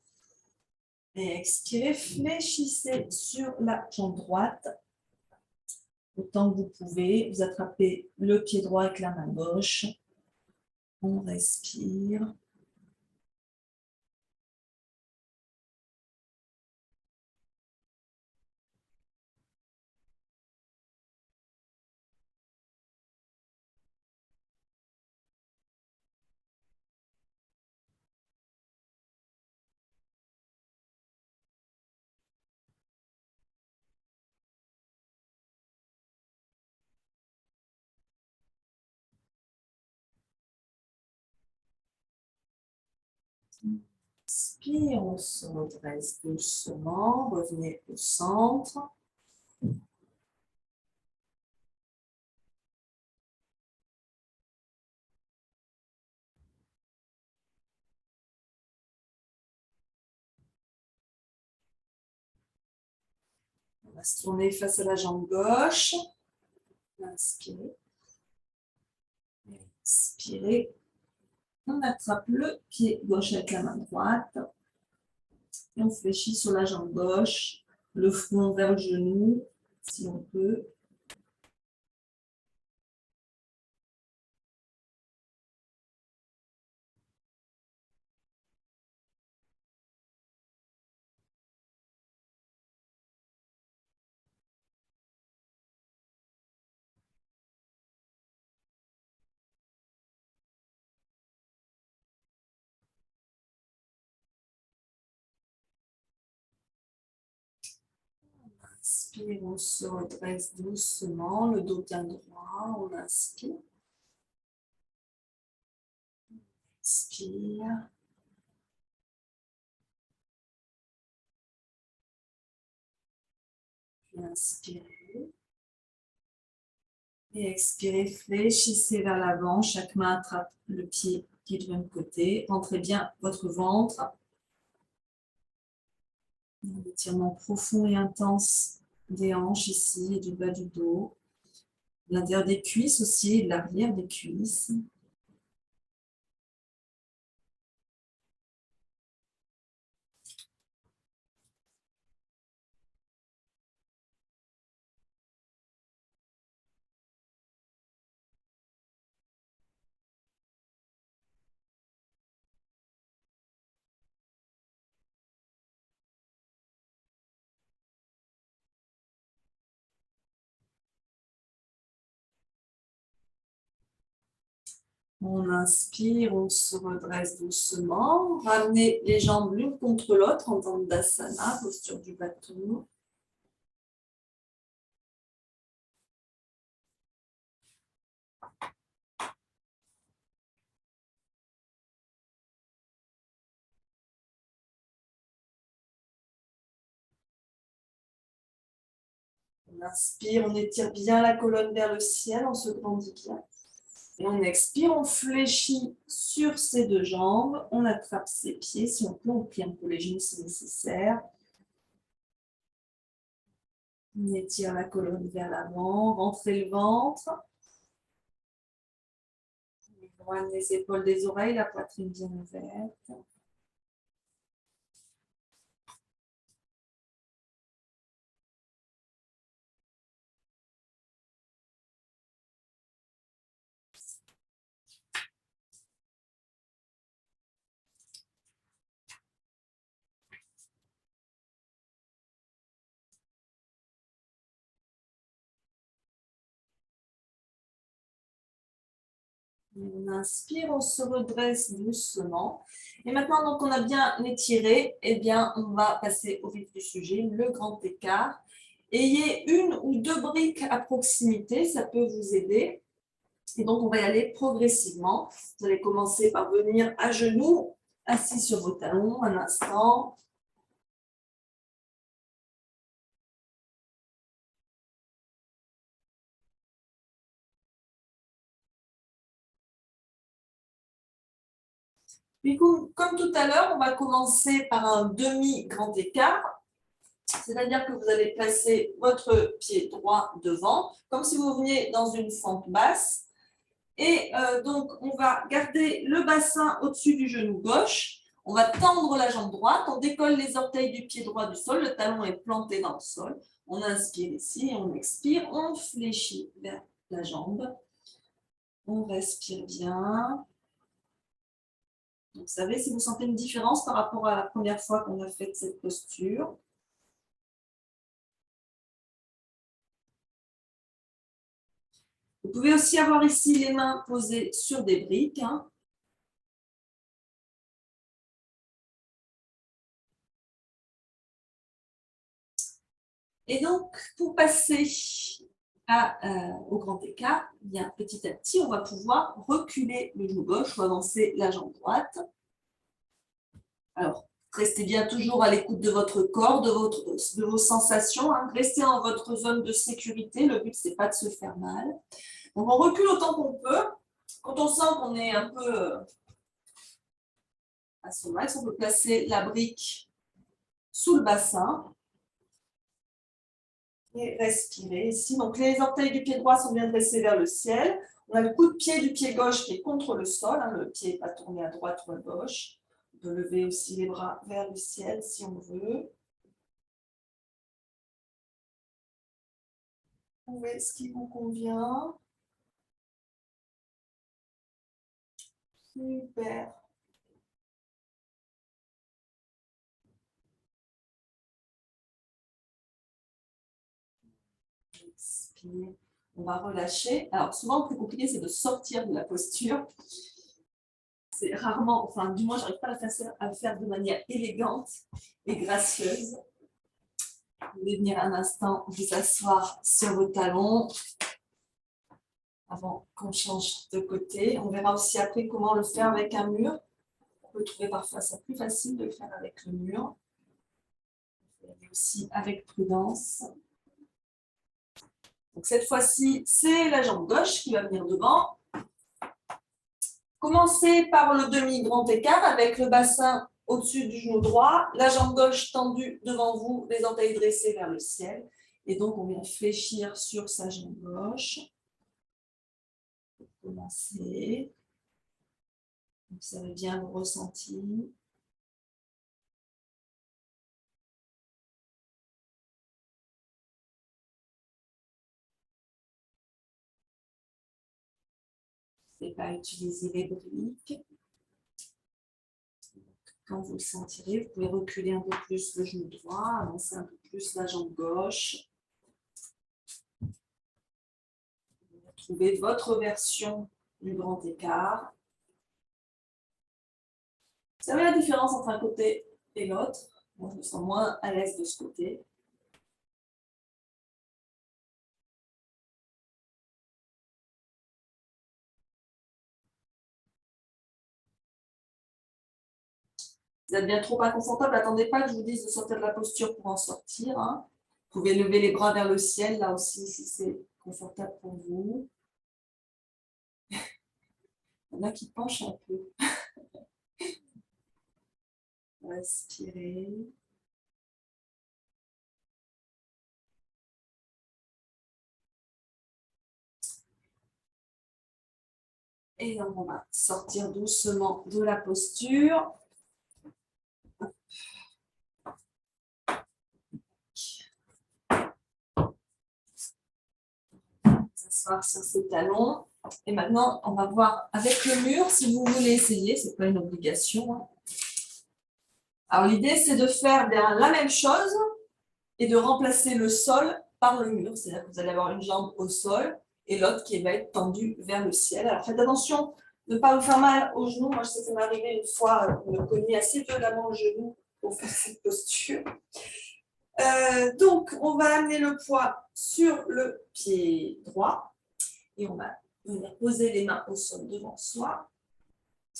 Et expirez, fléchissez sur la jambe droite. Autant que vous pouvez, vous attrapez le pied droit avec la main gauche. On respire. Inspire, on se redresse doucement. Revenez au centre. On va se tourner face à la jambe gauche. Inspirez. Expirez. On attrape le pied gauche avec la main droite. Et on fléchit sur la jambe gauche, le front vers le genou, si on peut. Inspire, on se redresse doucement, le dos bien droit, on inspire. Expire. Puis inspirez. Et expirez, fléchissez vers l'avant. Chaque main attrape le pied qui est de même côté. Rentrez bien votre ventre. Un étirement profond et intense des hanches ici et du bas du dos. L'intérieur des cuisses aussi et l'arrière des cuisses. On inspire, on se redresse doucement. Ramenez les jambes l'une contre l'autre en Dandasana, posture du bâton. On inspire, on étire bien la colonne vers le ciel, on se grandit bien. Et on expire, on fléchit sur ses deux jambes, on attrape ses pieds, si on peut, on plie un peu les genoux si nécessaire. On étire la colonne vers l'avant, rentrez le ventre. On éloigne les épaules des oreilles, la poitrine bien ouverte. On inspire, on se redresse doucement. Et maintenant, donc, on a bien étiré, eh bien, on va passer au vif du sujet, le grand écart. Ayez une ou deux briques à proximité, ça peut vous aider. Et donc, on va y aller progressivement. Vous allez commencer par venir à genoux, assis sur vos talons, un instant. Puis, comme tout à l'heure, on va commencer par un demi-grand écart. C'est-à-dire que vous allez placer votre pied droit devant, comme si vous veniez dans une fente basse. Et donc, on va garder le bassin au-dessus du genou gauche. On va tendre la jambe droite. On décolle les orteils du pied droit du sol. Le talon est planté dans le sol. On inspire ici et on expire. On fléchit vers la jambe. On respire bien. Donc, vous savez, si vous sentez une différence par rapport à la première fois qu'on a fait cette posture. Vous pouvez aussi avoir ici les mains posées sur des briques. Et donc, pour passer au grand écart, bien, petit à petit, on va pouvoir reculer le genou gauche ou avancer la jambe droite. Alors, restez bien toujours à l'écoute de votre corps, de vos sensations. Restez dans votre zone de sécurité. Le but, ce n'est pas de se faire mal. Donc, on recule autant qu'on peut. Quand on sent qu'on est un peu à son max, on peut placer la brique sous le bassin. Et respirer ici. Donc, les orteils du pied droit sont bien dressés vers le ciel. On a le coup de pied du pied gauche qui est contre le sol. Le pied n'est pas tourné à droite ou à gauche. On peut lever aussi les bras vers le ciel si on veut. Trouvez ce qui vous convient. Super. Expire. On va relâcher. Alors, souvent, le plus compliqué, c'est de sortir de la posture. C'est rarement, enfin, du moins, je n'arrive pas à le faire de manière élégante et gracieuse. Vous pouvez venir un instant vous asseoir sur vos talons avant qu'on change de côté. On verra aussi après comment le faire avec un mur. On peut trouver parfois ça plus facile de le faire avec le mur. On peut aller aussi avec prudence. Donc cette fois-ci, c'est la jambe gauche qui va venir devant. Commencez par le demi-grand écart avec le bassin au-dessus du genou droit, la jambe gauche tendue devant vous, les orteils dressés vers le ciel. Et donc, on vient fléchir sur sa jambe gauche. Commencez. Observez bien vos ressentis. Ne pas utiliser les briques. Quand vous le sentirez, vous pouvez reculer un peu plus le genou droit, avancer un peu plus la jambe gauche. Trouvez votre version du grand écart. Vous savez la différence entre un côté et l'autre? Moi, je me sens moins à l'aise de ce côté. Vous êtes bien trop inconfortable, attendez pas que je vous dise de sortir de la posture pour en sortir. Vous pouvez lever les bras vers le ciel, là aussi, si c'est confortable pour vous. Il y en a qui penchent un peu. Respirez. Et donc, on va sortir doucement de la posture. S'asseoir sur ses talons. Et maintenant, on va voir avec le mur, si vous voulez essayer, ce n'est pas une obligation. Alors, l'idée, c'est de faire bien la même chose et de remplacer le sol par le mur. C'est-à-dire que vous allez avoir une jambe au sol et l'autre qui va être tendue vers le ciel. Alors, faites attention ne pas vous faire mal au genou. Moi, ça m'est arrivé une fois, on me cognait assez violemment le genou pour faire cette posture. Donc, on va amener le poids sur le pied droit et on va venir poser les mains au sol devant soi.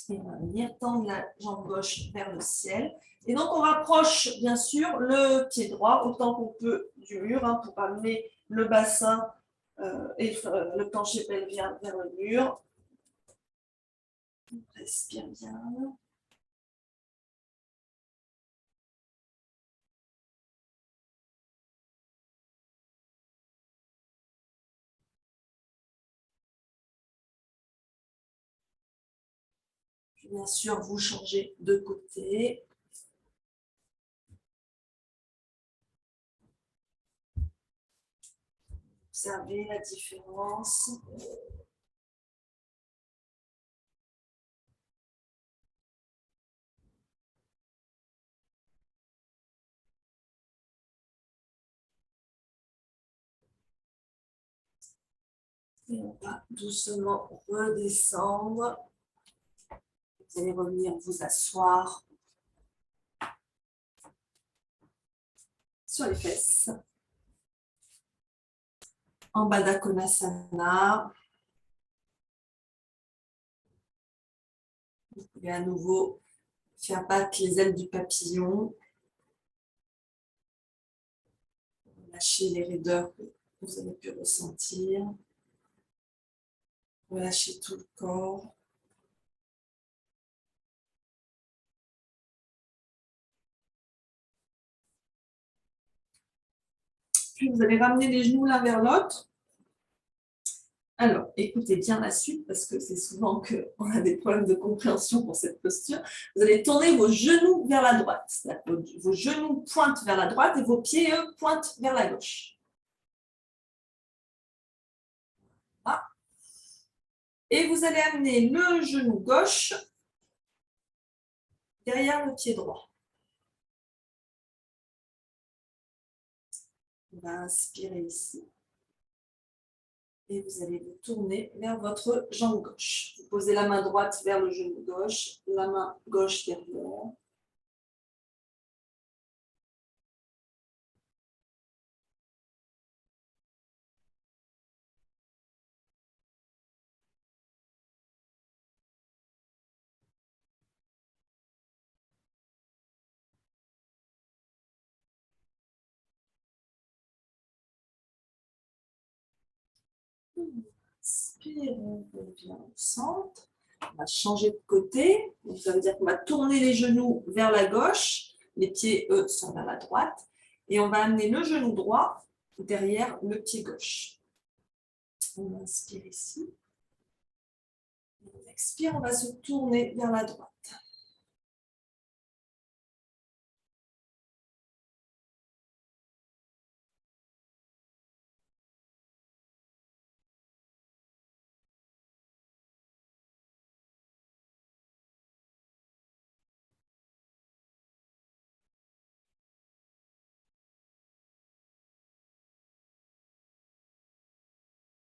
Et on va venir tendre la jambe gauche vers le ciel. Et donc, on rapproche, bien sûr, le pied droit autant qu'on peut du mur pour amener le bassin et le plancher pelvien vers le mur. On respire bien. Puis, bien sûr, vous changez de côté. Observez la différence. Et on va doucement redescendre. Vous allez revenir vous asseoir sur les fesses. En Baddha Konasana. Vous pouvez à nouveau faire battre les ailes du papillon. Lâchez les raideurs que vous avez pu ressentir. Relâchez tout le corps. Puis vous allez ramener les genoux l'un vers l'autre. Alors, écoutez bien la suite parce que c'est souvent qu'on a des problèmes de compréhension pour cette posture. Vous allez tourner vos genoux vers la droite. Vos genoux pointent vers la droite et vos pieds, eux, pointent vers la gauche. Voilà. Et vous allez amener le genou gauche derrière le pied droit. On va inspirer ici. Et vous allez vous tourner vers votre jambe gauche. Vous posez la main droite vers le genou gauche, la main gauche derrière. Inspire, on revient au centre. On va changer de côté. Donc, ça veut dire qu'on va tourner les genoux vers la gauche. Les pieds, eux, sont vers la droite. Et on va amener le genou droit derrière le pied gauche. On inspire ici. On expire, on va se tourner vers la droite.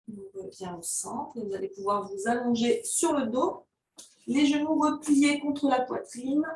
On revient au centre et vous allez pouvoir vous allonger sur le dos, les genoux repliés contre la poitrine.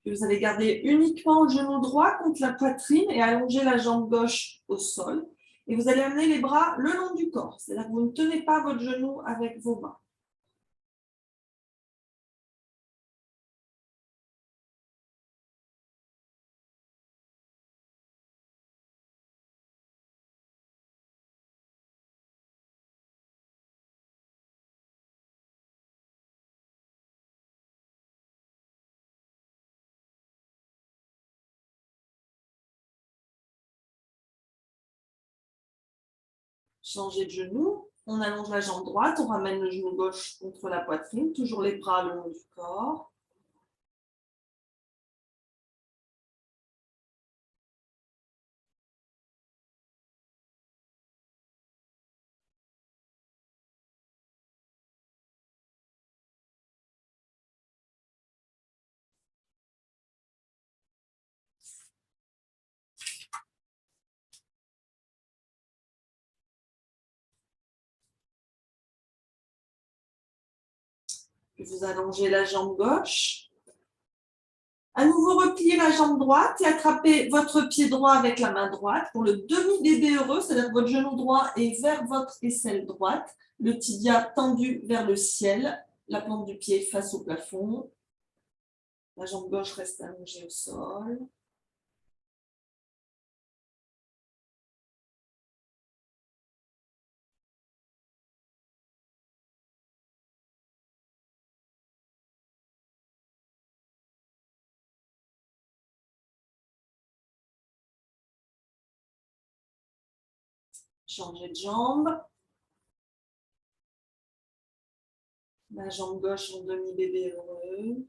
Puis vous allez garder uniquement le genou droit contre la poitrine et allonger la jambe gauche au sol. Et vous allez amener les bras le long du corps. C'est-à-dire que vous ne tenez pas votre genou avec vos mains. Changez de genou. On allonge la jambe droite. On ramène le genou gauche contre la poitrine. Toujours les bras le long du corps. Puis vous allongez la jambe gauche. À nouveau, repliez la jambe droite et attrapez votre pied droit avec la main droite pour le demi-bébé heureux, c'est-à-dire que votre genou droit est vers votre aisselle droite, le tibia tendu vers le ciel, la plante du pied face au plafond. La jambe gauche reste allongée au sol. Changez de jambe. La jambe gauche en demi-bébé heureux.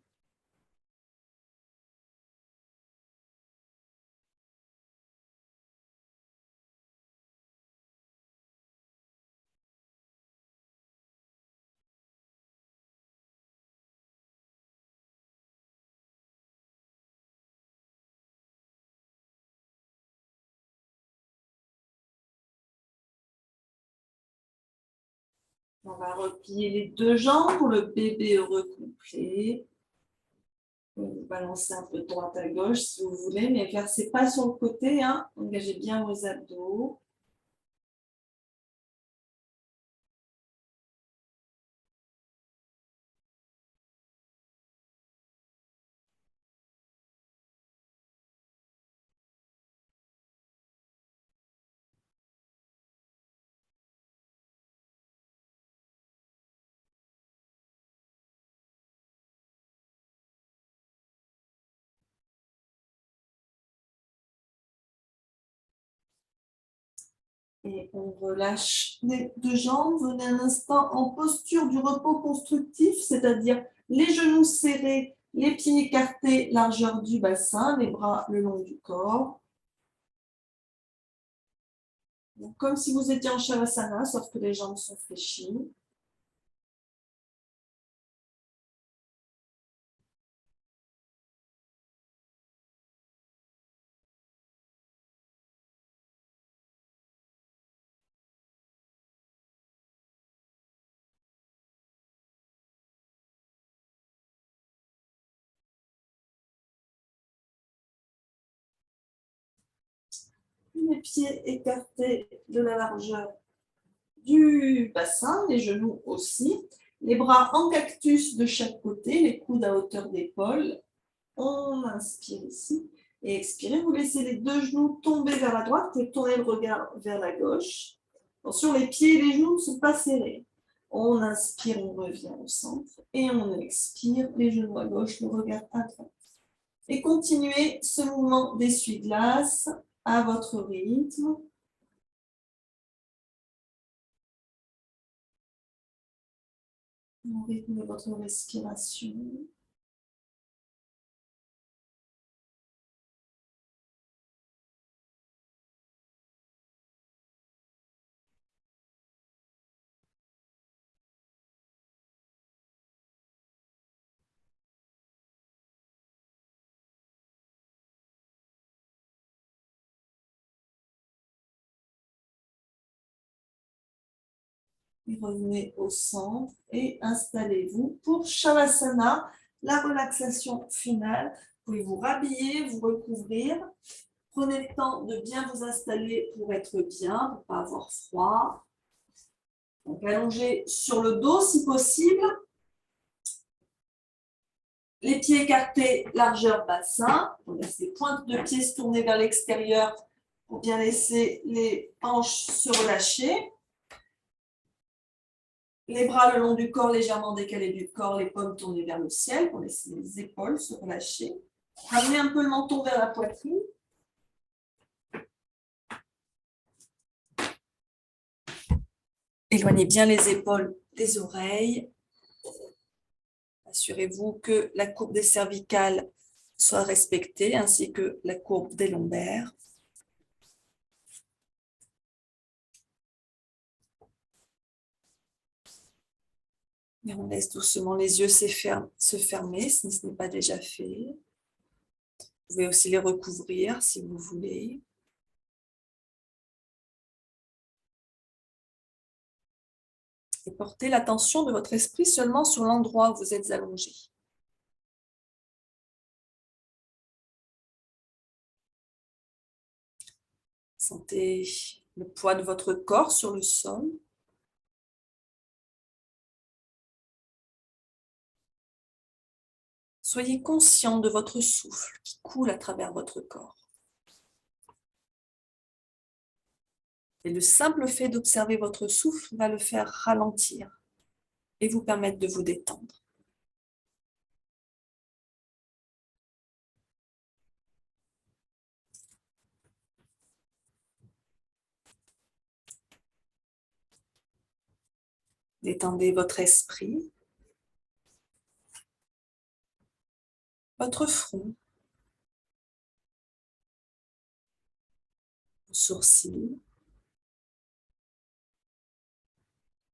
On va replier les deux jambes pour le bébé heureux complet. Vous balancez un peu de droite à gauche si vous voulez, mais ne versez pas sur le côté. Hein. Engagez bien vos abdos. Et on relâche les deux jambes. Venez un instant en posture du repos constructif, c'est-à-dire les genoux serrés, les pieds écartés, largeur du bassin, les bras le long du corps. Donc, comme si vous étiez en Shavasana, sauf que les jambes sont fléchies. Les pieds écartés de la largeur du bassin, les genoux aussi. Les bras en cactus de chaque côté, les coudes à hauteur d'épaule. On inspire ici et expirez. Vous laissez les deux genoux tomber vers la droite et tournez le regard vers la gauche. Attention, les pieds et les genoux ne sont pas serrés. On inspire, on revient au centre et on expire, les genoux à gauche, le regard à droite. Et continuez ce mouvement d'essuie-glace à votre rythme. Au rythme de votre respiration. Et revenez au centre et installez-vous pour Shavasana, la relaxation finale. Vous pouvez vous rhabiller, vous recouvrir. Prenez le temps de bien vous installer pour être bien, pour ne pas avoir froid. Donc, allongez sur le dos si possible. Les pieds écartés, largeur bassin. On laisse les pointes de pieds se tourner vers l'extérieur pour bien laisser les hanches se relâcher. Les bras le long du corps, légèrement décalés du corps, les paumes tournées vers le ciel pour laisser les épaules se relâcher. Ramenez un peu le menton vers la poitrine. Éloignez bien les épaules des oreilles. Assurez-vous que la courbe des cervicales soit respectée, ainsi que la courbe des lombaires. Et on laisse doucement les yeux se fermer si ce n'est pas déjà fait. Vous pouvez aussi les recouvrir si vous voulez. Et portez l'attention de votre esprit seulement sur l'endroit où vous êtes allongé. Sentez le poids de votre corps sur le sol. Soyez conscient de votre souffle qui coule à travers votre corps. Et le simple fait d'observer votre souffle va le faire ralentir et vous permettre de vous détendre. Détendez votre esprit, votre front, vos sourcils,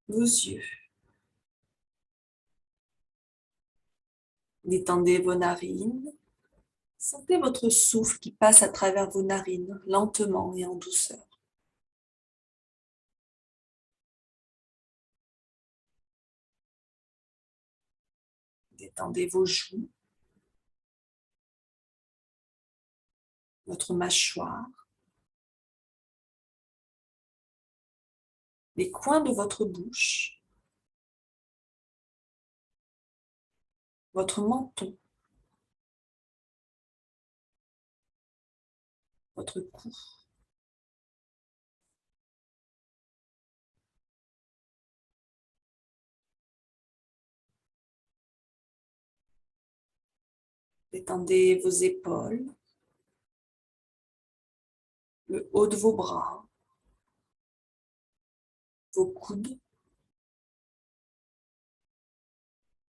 vos yeux. Détendez vos narines. Sentez votre souffle qui passe à travers vos narines, lentement et en douceur. Détendez vos joues, votre mâchoire, les coins de votre bouche, votre menton, votre cou. Détendez vos épaules, le haut de vos bras, vos coudes,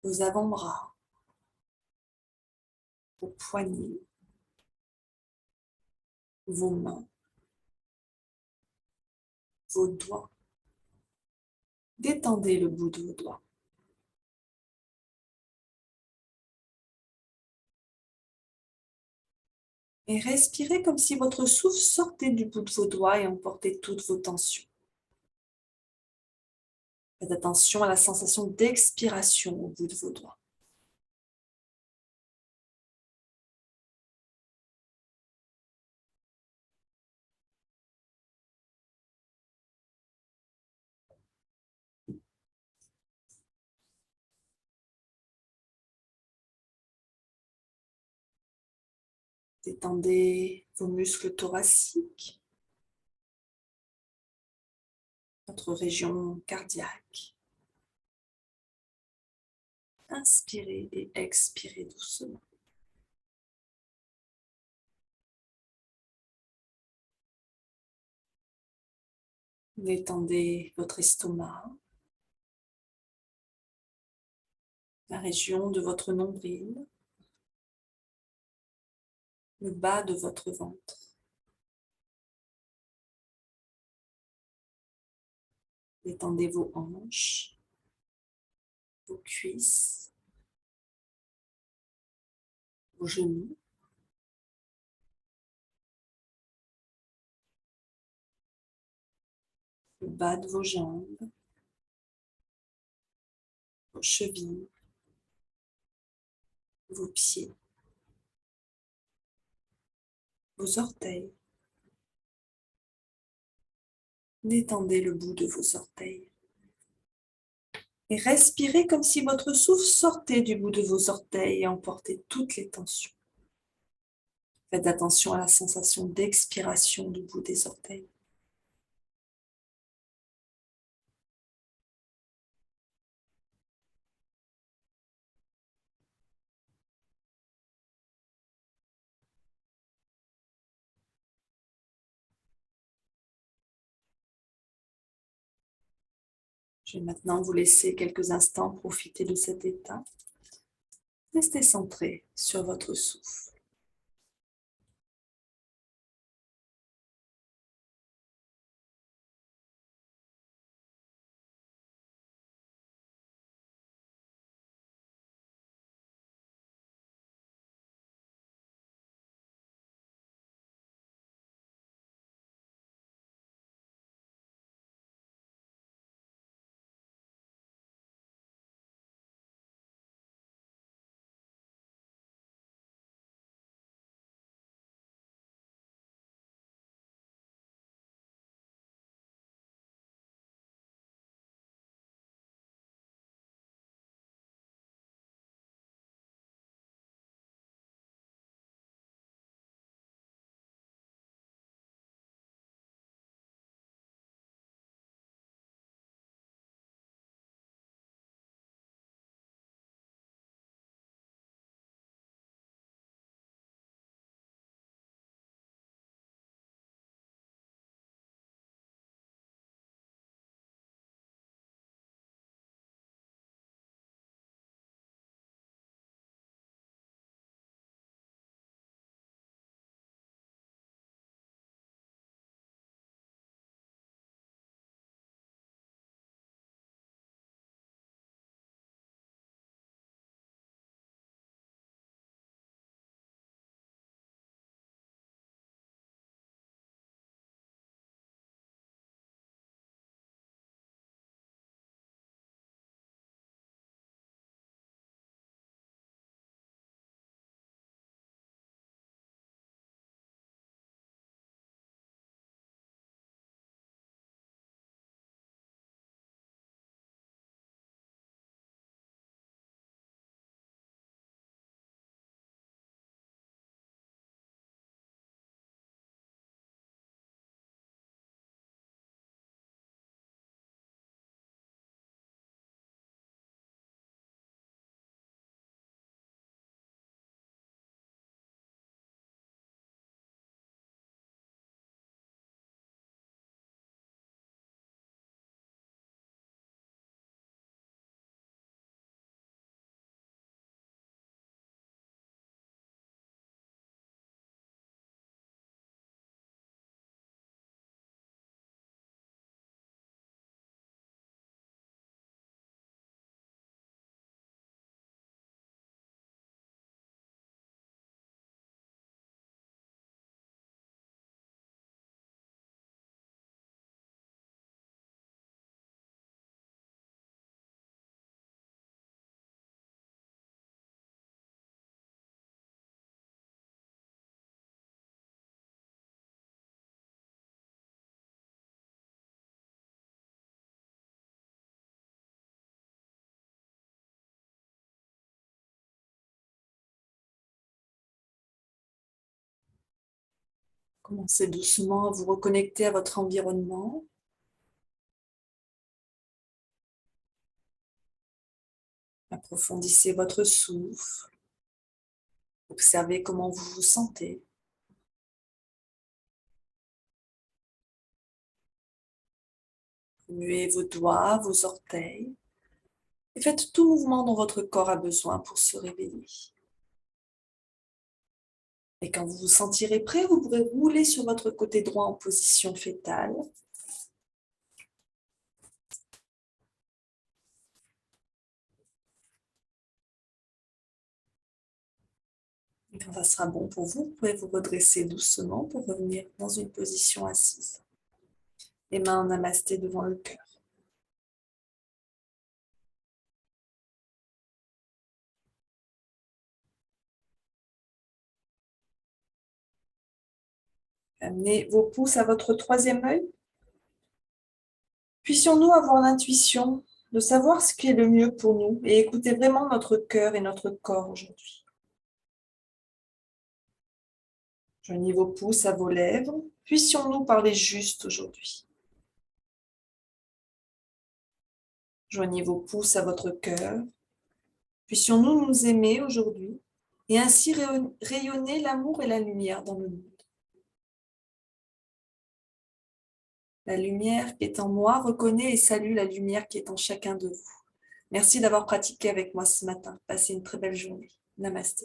vos avant-bras, vos poignets, vos mains, vos doigts. Détendez le bout de vos doigts. Et respirez comme si votre souffle sortait du bout de vos doigts et emportait toutes vos tensions. Faites attention à la sensation d'expiration au bout de vos doigts. Détendez vos muscles thoraciques, votre région cardiaque. Inspirez et expirez doucement. Détendez votre estomac, la région de votre nombril, le bas de votre ventre. Détendez vos hanches, vos cuisses, vos genoux, le bas de vos jambes, vos chevilles, vos pieds, vos orteils. Détendez le bout de vos orteils. Et respirez comme si votre souffle sortait du bout de vos orteils et emportait toutes les tensions. Faites attention à la sensation d'expiration du bout des orteils. Je vais maintenant vous laisser quelques instants profiter de cet état. Restez centré sur votre souffle. Commencez doucement à vous reconnecter à votre environnement. Approfondissez votre souffle. Observez comment vous vous sentez. Remuez vos doigts, vos orteils. Et faites tout mouvement dont votre corps a besoin pour se réveiller. Et quand vous vous sentirez prêt, vous pourrez rouler sur votre côté droit en position fétale. Et quand ça sera bon pour vous, vous pouvez vous redresser doucement pour revenir dans une position assise. Les mains en namasté devant le cœur. Amenez vos pouces à votre troisième œil. Puissions-nous avoir l'intuition de savoir ce qui est le mieux pour nous et écouter vraiment notre cœur et notre corps aujourd'hui. Joignez vos pouces à vos lèvres. Puissions-nous parler juste aujourd'hui. Joignez vos pouces à votre cœur. Puissions-nous nous aimer aujourd'hui et ainsi rayonner l'amour et la lumière dans le monde. La lumière qui est en moi reconnaît et salue la lumière qui est en chacun de vous. Merci d'avoir pratiqué avec moi ce matin. Passez une très belle journée. Namasté.